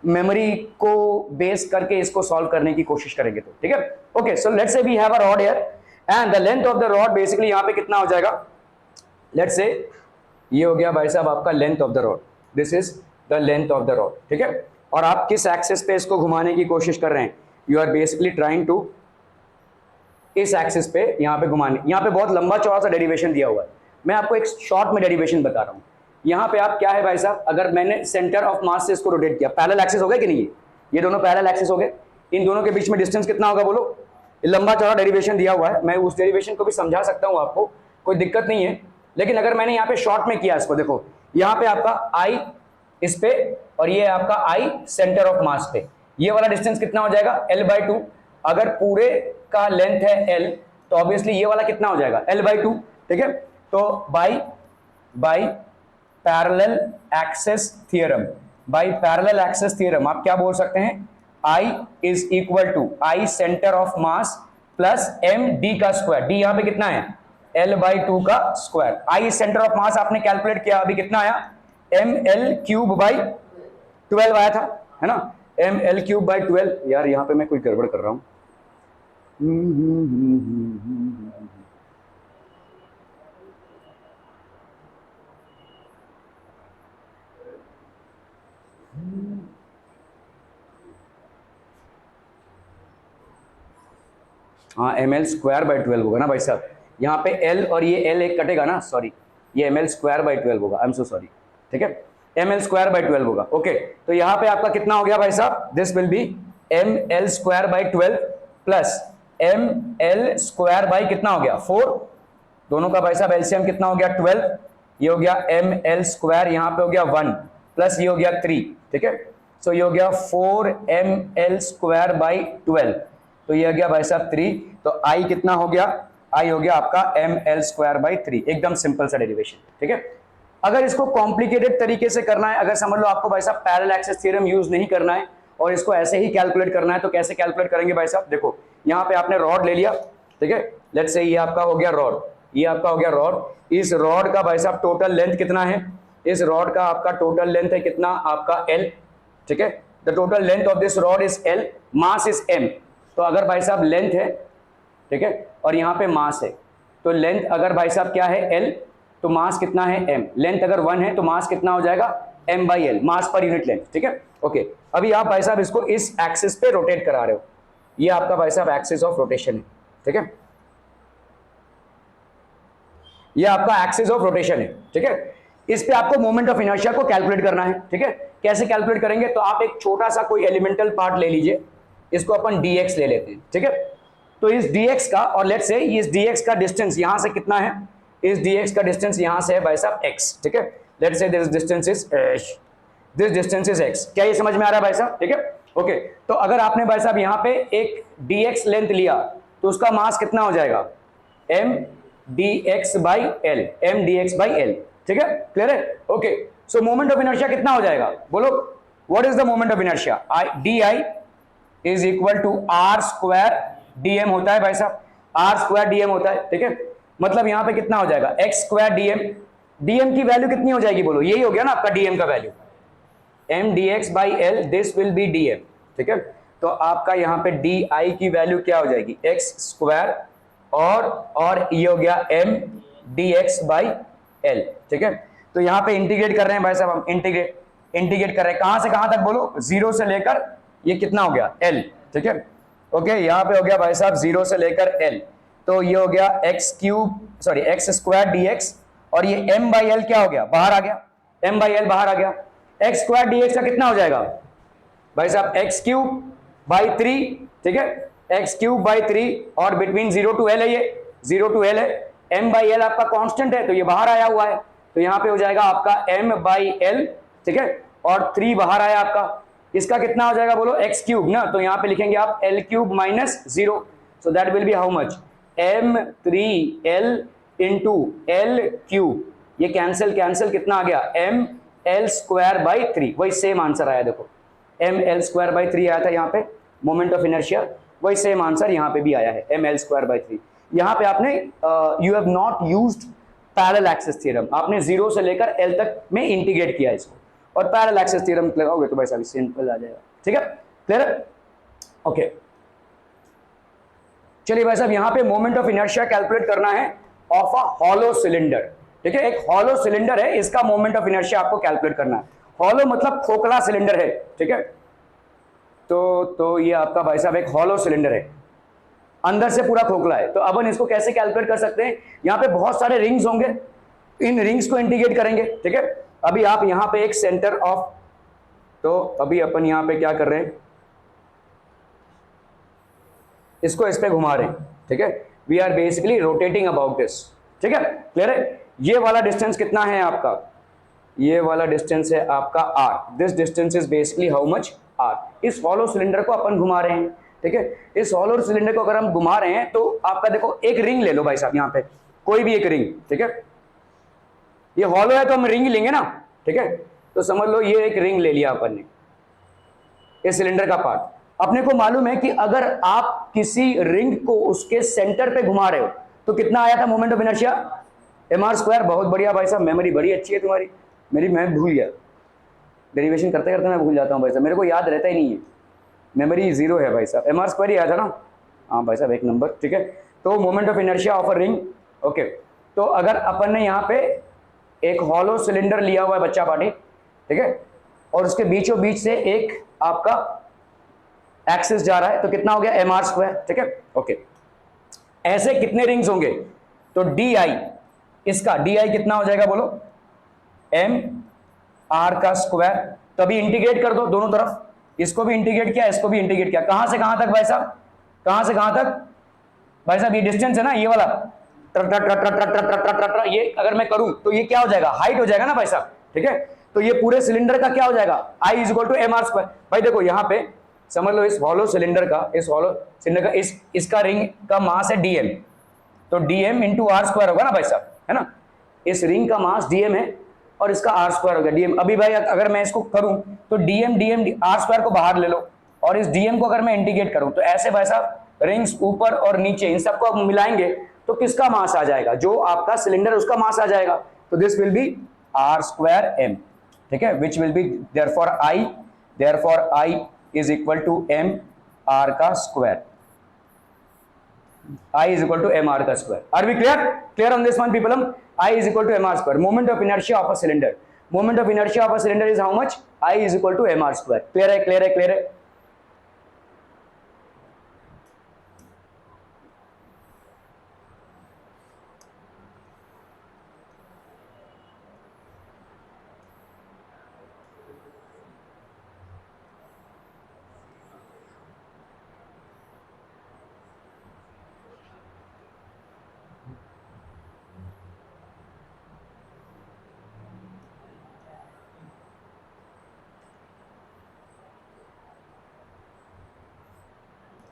मेमोरी को बेस करके इसको सॉल्व करने की कोशिश करेंगे तो, ठीक है। Okay, so let's say we have a rod here and the length of the rod basically यहां पे कितना हो जाएगा, लेट्स से ये हो गया भाई साहब आपका length of the rod, this is the length of the rod, ठीक है। और आप किस एक्सिस पे इसको घुमाने की कोशिश कर रहे हैं, you are basically trying to इस एक्सिस पे यहां पे घुमाने, यहां पे बहुत लंबा चौड़ा सा डेरिवेशन दिया हुआ है, मैं आपको एक शॉर्ट में डेरिवेशन बता रहा हूं। यहां पे आप क्या है भाई साहब, अगर मैंने सेंटर ऑफ मास से इसको रोटेट किया, पैरेलल एक्सिस हो गया कि नहीं, ये दोनों पैरेलल एक्सिस हो गए, इन दोनों के बीच में डिस्टेंस कितना होगा बोलो, लंबा चौड़ा डेरिवेशन दिया हुआ है, मैं उस डेरिवेशन को भी समझा सकता हूं आपको, कोई दिक्कत नहीं है। लेकिन अगर मैंने यहाँ पे शॉर्ट में किया इसको, देखो यहाँ पे आपका आई इस पे और ये आपका आई सेंटर ऑफ मास पे, ये वाला डिस्टेंस कितना हो जाएगा l/2, अगर पूरे का लेंथ है l तो ऑब्वियसली ये वाला कितना हो जाएगा l/2, ठीक है। तो by parallel axis theorem, by parallel axis theorem आप क्या बोल सकते हैं, I is equal to I centre of mass plus m d का स्क्वायर, d यहाँ पे कितना है l/2 का स्क्वायर, आई सेंटर ऑफ मास आपने कैलकुलेट किया, अभी कितना आया ml³/12 आया था, है ना, ml³/12। यार यहाँ पे मैं कोई गड़बड़ कर रहा हूं, हाँ ml²/12 होगा ना भाई साहब, यहाँ पे l और ये l एक कटेगा ना, सॉरी ये ml²/12 होगा, आई एम सो सॉरी, ठीक है, ml²/12 होगा। ओके, तो यहाँ पे आपका कितना हो गया भाई साहब, this will B ml²/12 plus ml² कितना हो गया 4, दोनों का भाई साहब एलसीएम कितना हो गया 12, ये हो गया ml², यहाँ पे हो गया 1 प्लस ये हो गया 3, ठीक है। सो ये हो गया 4ml²/12, तो ये हो गया भाई साहब 3, तो आई कितना हो गया, आई हो गया आपका ml²/3, एकदम सिंपल सा डेरिवेशन, ठीक है। अगर इसको कॉम्प्लिकेटेड तरीके से करना है, अगर समझ लो आपको भाई साहब पैरेलल एक्सिस थ्योरम यूज नहीं करना है और इसको ऐसे ही कैलकुलेट करना है। तो कैसे कैलकुलेट करेंगे भाई साहब, देखो यहाँ पे आपने रॉड ले लिया, ठीक है, लेट्स से ये आपका हो गया रॉड, ये आपका हो गया रॉड। इस रॉड का भाई साहब टोटल लेंथ कितना है, इस रॉड का आपका टोटल लेंथ है कितना, आपका L, ठीक है, the total length of this rod is L, mass is M। तो अगर भाई साहब लेंथ है, ठीक है, और यहाँ पे मास है, तो लेंथ अगर भाई साहब क्या है L, तो मास कितना है M, लेंथ अगर 1 है तो मास कितना हो जाएगा M/L, मास पर यूनिट लेंथ, ठीक है। ओके, अभी आप भाई साहब इसको इस एक्सिस पे रोटेट करा रहे हो, ये आपका भाई साहब एक्सिस ऑफ रोटेशन है, ठीक है, ये आपका एक्सिस ऑफ रोटेशन है, ठीक है। इस पे आपको मोमेंट ऑफ इनर्शिया को कैलकुलेट करना है, ठीक है। कैसे कैलकुलेट करेंगे, तो आप एक छोटा सा कोई एलिमेंटल पार्ट ले लीजिए, इसको अपन dx ले लेते हैं, ठीक है। तो इस dx का, और लेट्स से इस dx का डिस्टेंस यहां से कितना है, इस dx का डिस्टेंस यहां से है भाई साहब x, ठीक है। Let's say this distance is x। क्या ये समझ में आ रहा है भाई साहब, ठीक है। ओके, तो अगर आपने भाई साहब यहाँ पे एक dx लेंथ लिया तो उसका मास कितना हो जाएगा, m dx by l, m dx by l, ठीक है, क्लियर है। Okay, so moment of inertia कितना हो जाएगा, बोलो what is the moment of inertia, di is equal to r square dm होता है भाई साहब, r स्क्वायर dm होता है, ठीक है। मतलब यहां पे कितना हो जाएगा x स्क्वायर dm, dm की वैल्यू कितनी हो जाएगी, बोलो यही हो गया ना आपका dm का value, m dx by l, this will be dm, ठीक है। तो आपका यहाँ पे di की वैल्यू क्या हो जाएगी, x स्क्वायर और ये हो गया m dx by l, ठीक है। तो यहाँ पे इंटीग्रेट कर रहे हैं भाई साहब, हम इंटीग्रेट कर रहे हैं, कहां से कहां तक बोलो, 0 से लेकर ये कितना हो गया l, ठीक है। ओके, यहाँ पे हो गया भाई साहब 0 से लेकर l, तो ये हो गया x स्क्वायर dx, और ये m/l क्या हो गया, बाहर आ गया, m/l बाहर आ गया, x स्क्वायर dx का कितना हो जाएगा भाई साहब, x³/3, ठीक है, x³/3, और बिटवीन 0 to l है, ये 0 to l है, m/l आपका कांस्टेंट है तो ये बाहर आया हुआ है, तो यहाँ पे हो जाएगा आपका m/l, ठीक है, और 3 बाहर आया आपका, इसका कितना हो जाएगा बोलो, x³ ना, तो यहाँ पे लिखेंगे आप l³ - 0, so that will be how much, m3l into l³, ये कैंसिल कितना आ गया, ml²/3, वही सेम आंसर आया, देखो ml²/3 आया था यहाँ पे मोमेंट ऑफ इनर्शिया, वही सेम आंसर यहाँ पे भी आया है ml²/3। यहाँ पे आपने you have not used parallel axis theorem, आपने 0 से लेकर l तक में इंटीग्रेट किया इसको, और पैरेलल एक्सिस थ्योरम लगाओगे तो भाई साहब सिंपल आ जाएगा, ठीक है, क्लियर है। ओके, चलिए भाई साहब यहाँ पे मोमेंट ऑफ इनर्शिया कैलकुलेट करना है ऑफ अ हॉलो सिलेंडर, ठीक है, एक हॉलो सिलेंडर है, इसका मोमेंट ऑफ इनर्शिया आपको कैलकुलेट करना है। हॉलो मतलब खोखला सिलेंडर है, ठीक है, तो ये आपका भाई साहब एक हॉलो सिलेंडर है, अंदर से पूरा खोखला है। तो अपन इसको कैसे कैलकुलेट कर सकते हैं, यहाँ पे बहुत सारे रिंग्स होंगे, इन रिंग्स को इंटीग्रेट करेंगे, ठीक है। अभी आप यहाँ पे एक सेंटर ऑफ, तो अभी अपन यहाँ पे क्या कर रहे हैं, इसको इस पे घुमा रहे हैं, ठीक है, we are basically rotating about this, ठीक है, क्लियर है। ये वाला डिस्टेंस कितना है आपका, ये वाला डिस्टेंस है आपका r, this distance is basically how much r। इस हॉलो सिलेंडर को अपन घुमा रहे हैं, ठीक है, इस हॉलो सिलेंडर को अगर हम घुमा रहे हैं तो आपका देखो एक रिंग ले लो भाई साहब, यहाँ पे कोई भी एक रिंग, ठीक है, ये हॉलो है तो हम रिंग लेंगे ना, ठीक है, तो समझ लो ये एक रिंग ले लिया अपन ने, इस सिलेंडर का पार्ट। अपने को मालूम है कि अगर आप किसी रिंग को उसके सेंटर पे घुमा रहे हो तो कितना आया था मोमेंट ऑफ इनर्शिया, mr²। बहुत बढ़िया भाई साहब, मेमोरी बड़ी अच्छी है तुम्हारी, मैं भूल गया, डेरिवेशन करते करते मैं भूल जाता हूँ भाई साहब, मेरे को याद रहता ही नहीं है, मेमोरी 0 है भाई साहब, mr² ही आया था ना, हाँ भाई साहब एक नंबर, ठीक है। तो moment of inertia of a ring, okay, तो अगर अपन ने यहाँ पे एक हॉलो सिलेंडर लिया हुआ है बच्चा पार्टी, ठीक है, और उसके बीचों बीच से एक आपका एक्सिस जा रहा है, तो कितना हो गया mr², ठीक है, ओके। ऐसे कितने रिंग्स होंगे, तो di, इसका di कितना हो जाएगा बोलो, mr का स्क्वायर, तो अभी इंटीग्रेट कर दो दोनों तरफ, इसको भी इंटीग्रेट किया, इसको भी इंटीग्रेट किया, कहां से कहां तक भाई साहब, कहां से कहां तक भाई साहब, ये डिस्टेंस है ना, ये वाला ये अगर मैं करूं तो ये क्या हो जाएगा, हाइट हो जाएगा ना भाई साहब, ठीक है। तो ये पूरे सिलेंडर का क्या हो जाएगा, I = mr²। भाई देखो यहाँ पे समझ लो, इस हॉलो सिलेंडर का इसका रिंग का मास है dm, तो dm × r² होगा ना भाई साहब, है ना, इस रिंग का मास dm है और इसका आर स्क्वायर हो गया डीएम। अभी भाई अगर मैं इसको करूं तो डीएम डीएम आर स्क्वायर को बाहर ले लो और इस डीएम को अगर मैं इंटीग्रेट करूं तो ऐसे भाई साहब रिंग्स ऊपर और नीचे इन सबको आप मिलाएंगे तो किसका मास आ जाएगा, जो आपका सिलेंडर उसका मास आ जाएगा। तो this will be r square m, ठीक है, which will be therefore I is equal to M R का square, I is equal to mr का square. Are we clear on this one people? I is equal to mr square. Moment of inertia of a cylinder. Moment of inertia of a cylinder is how much? I is equal to mr square. Clear है?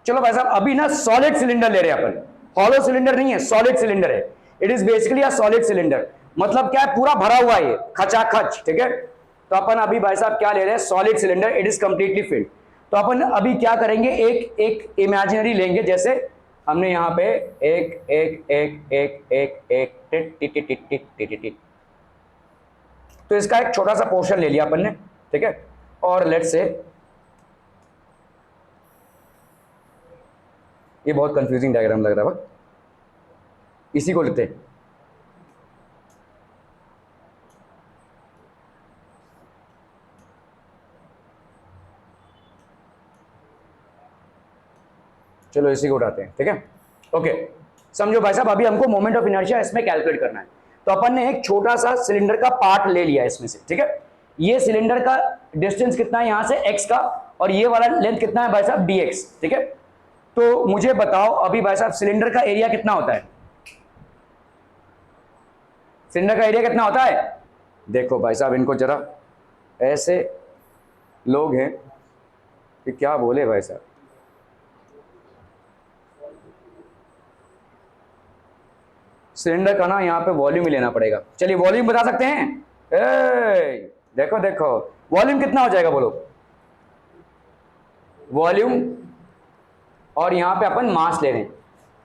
चलो भाई साहब अभी ना solid cylinder ले रहे हैं अपन, hollow cylinder नहीं है, सॉलिड सिलेंडर है। It is basically a solid cylinder, मतलब क्या है, पूरा भरा हुआ है खचाखच, ठीक है। तो अपन अभी भाई साहब क्या ले रहे हैं, solid cylinder, it is completely filled. तो अपन अभी क्या करेंगे, एक इमेजिनरी लेंगे, जैसे हमने यहाँ पे एक तो इसका एक छोटा सा पोर्शन ले लिया अपन ने, ठीक है। और लेट्स से ये बहुत कंफ्यूजिंग डायग्राम लग रहा है, इसी को लेते हैं। चलो इसी को उठाते हैं, ठीक है। ओके समझो भाई साहब, अभी हमको मोमेंट ऑफ इनर्शिया इसमें कैलकुलेट करना है। तो अपन ने एक छोटा सा सिलेंडर का पार्ट ले लिया इसमें से, ठीक है। ये सिलेंडर का डिस्टेंस कितना है यहां से x का, और ये वाला लेंथ कितना है भाई साहब dx, ठीक है। तो मुझे बताओ अभी भाई साहब सिलेंडर का एरिया कितना होता है, सिलेंडर का एरिया कितना होता है। देखो भाई साहब इनको जरा, ऐसे लोग हैं कि क्या बोले भाई साहब। सिलेंडर का ना यहाँ पे वॉल्यूम ही लेना पड़ेगा। चलिए वॉल्यूम बता सकते हैं, देखो देखो वॉल्यूम कितना हो जाएगा बोलो, वॉल्यूम और यहां पे अपन मास ले रहे हैं।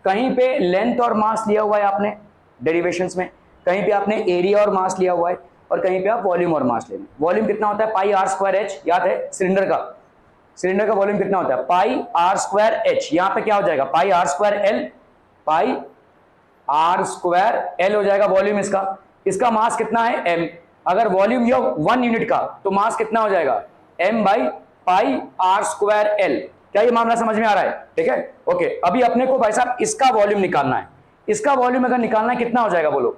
कहीं पे लेंथ और मास लिया हुआ है आपने डेरिवेशंस में, कहीं पे आपने एरिया और मास लिया हुआ है, और कहीं पे आप वॉल्यूम और मास ले रहे हैं। वॉल्यूम कितना होता है, पाई आर स्क्वायर एच, याद है सिलेंडर का वॉल्यूम कितना होता है, पाई आर स्क्वायर एच। यहां पे क्या हो जाएगा, pi are square L, pi are square L हो जाएगा वॉल्यूम इसका मास कितना है m। अगर वॉल्यूम ये 1 यूनिट का तो मास कितना हो जाएगा m by pi are square l. क्या ये मामला समझ में आ रहा है, ठीक है। ओके अभी अपने को भाई साहब इसका वॉल्यूम निकालना है। इसका वॉल्यूम अगर निकालना है कितना हो जाएगा बोलो,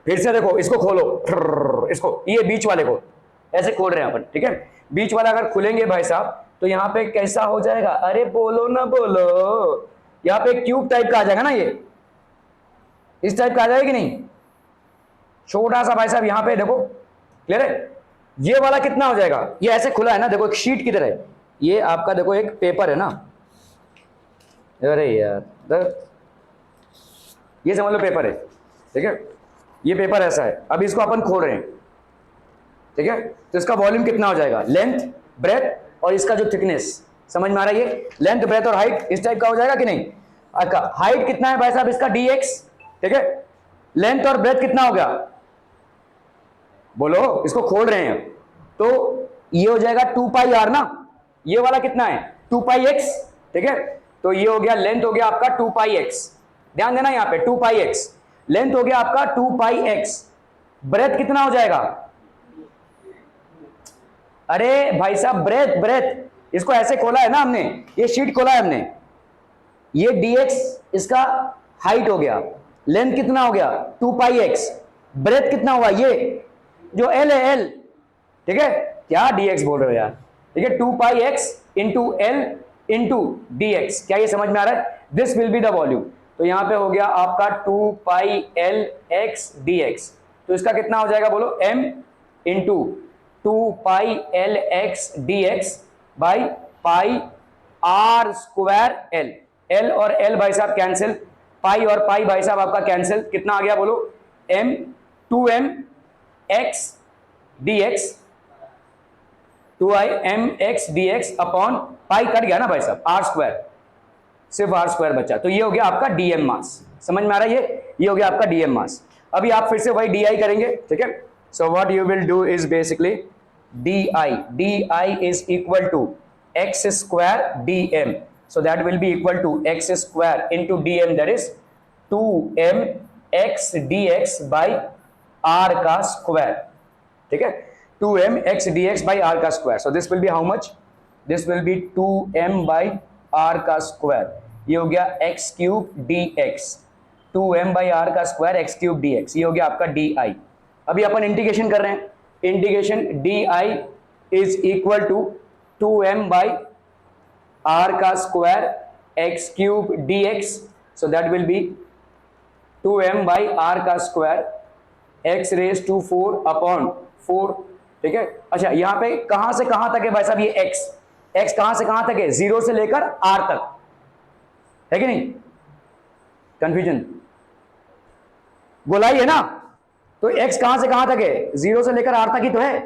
फिर से देखो इसको खोलो, इसको ये बीच वाले को ऐसे खोल रहे हैं अपन, ठीक है। बीच वाला अगर खुलेंगे भाई साहब तो यहाँ पे कैसा हो जाएगा, अरे बोलो ना बोलो, यहाँ पे क्यूब टाइप का आ जाएगा ना, ये इस टाइप का आ जाएगा कि नहीं, छोटा सा भाई साहब यहाँ पे देखो, क्लियर है। ये वाला कितना हो जाएगा, ये ऐसे खुला है ना, देखो एक शीट की तरह, ये आपका देखो एक पेपर है ना, अरे यार ये समझ लो पेपर है, ठीक है। ये पेपर ऐसा है, अब इसको अपन खोल रहे हैं, ठीक है। तो इसका वॉल्यूम कितना हो जाएगा, लेंथ ब्रेथ और इसका जो थिकनेस, समझ में आ रहा है, ये लेंथ ब्रेथ और हाइट इस टाइप का हो जाएगा कि नहीं। अच्छा हाइट कितना है भाई साहब इसका dx, ठीक है। लेंथ और ब्रेथ कितना हो गया बोलो, इसको खोल रहे हैं तो ये हो जाएगा 2 पाई आर ना, ये वाला कितना है 2 पाई एक्स, ठीक है। तो ये हो गया, लेंथ हो गया आपका 2 पाई एक्स, ध्यान देना यहाँ पे 2 पाई एक्स, लेंथ हो गया आपका 2 पाई एक्स, ब्रेथ कितना हो जाएगा, अरे भाई साहब ब्रेथ इसको ऐसे खोला है ना हमने, ये शीट खोला है हमने, ये dx इसका हाइट हो गया, लेंथ कितना हो गया 2 पाई एक्स, ब्रेथ कितना हुआ ये जो l है l, ठीक है। क्या dx बोल रहे हो यार, ठीक है, 2 pi X into L into dx। क्या ये समझ में आ रहा है, this will be the volume. तो यहां पे हो गया आपका 2 पाई एल एक्स dx, तो इसका कितना हो जाएगा बोलो m into 2 pi l x dx by pi are square l, l और एल भाई साहब कैंसिल, पाई और पाई भाई साहब आपका कैंसिल, कितना आ गया बोलो m 2m x D x, 2i mx dx upon pi cut गया ना भाई साहब, आर स्क्वायर, सिर्फ आर स्क्वायर बचा। तो ये हो गया आपका डीएम मास, समझ में आ रहा है? ये हो गया आपका डीएम मास। अभी आप फिर से वही डी करेंगे, ठीक है। So what you will do is basically d is equal to x square dm, so that will be equal to x square into dm, that is 2m x dx by r का square, ठीक है। 2m x dx by r का स्क्वायर, so this will be how much? This will be 2m by r का square, ये हो गया x cube dx, 2m by r का स्क्वायर x क्यूब dx, ये हो गया आपका di। अभी अपन इंटीग्रेशन कर रहे हैं, integration di is equal to 2m by r का square x cube dx, so that will be 2m by r का square x raise to 4 upon 4, ठीक है। अच्छा यहां पे कहां से कहां तक है भाई साहब ये x कहां से कहां तक है? 0 से लेकर r तक, है कि नहीं? कंफ्यूजन बोला ही है ना? तो x कहां से कहां तक है? 0 से लेकर r तक ही तो है,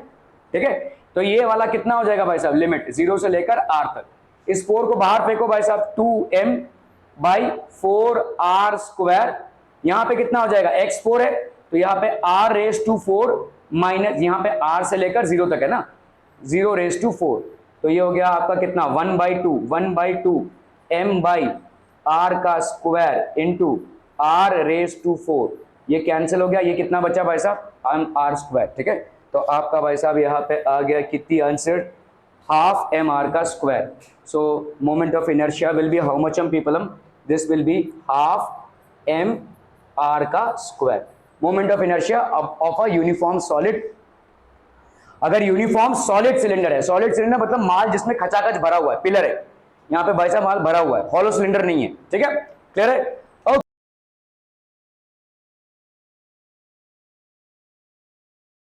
ठीक है। तो ये वाला कितना हो जाएगा भाई साहब? लिमिट 0 से लेकर r तक। इस 4 को बाहर फेंको भाई साहब, 2m बाई 4r स्क्वायर, यहां पे कितना हो जाएगा? x 4 है तो यहां पे r रेज टू 4 माइनस, यहां पे r से लेकर 0 तक है ना, 0 रेज टू 4, तो ये हो गया आपका कितना? 1/2 m बाई r का square into r raise to 4, ये कैंसिल हो गया, ये कितना बचा भाई साहब? r स्क्वायर, ठीक है। तो आपका भाई साहब यहाँ पे आ गया कितनी आंसर? हाफ एम आर का square. So moment of inertia will be how much M पीपलम? This will be half M are का square. Moment of inertia of a uniform solid. अगर यूनिफॉर्म सॉलिड सिलेंडर है, solid cylinder मतलब माल जिसमें खचाखच भरा हुआ है, पिलर है, यहाँ पे भाई साहब माल भरा हुआ है, हॉलो सिलेंडर नहीं है, ठीक है, क्लियर है।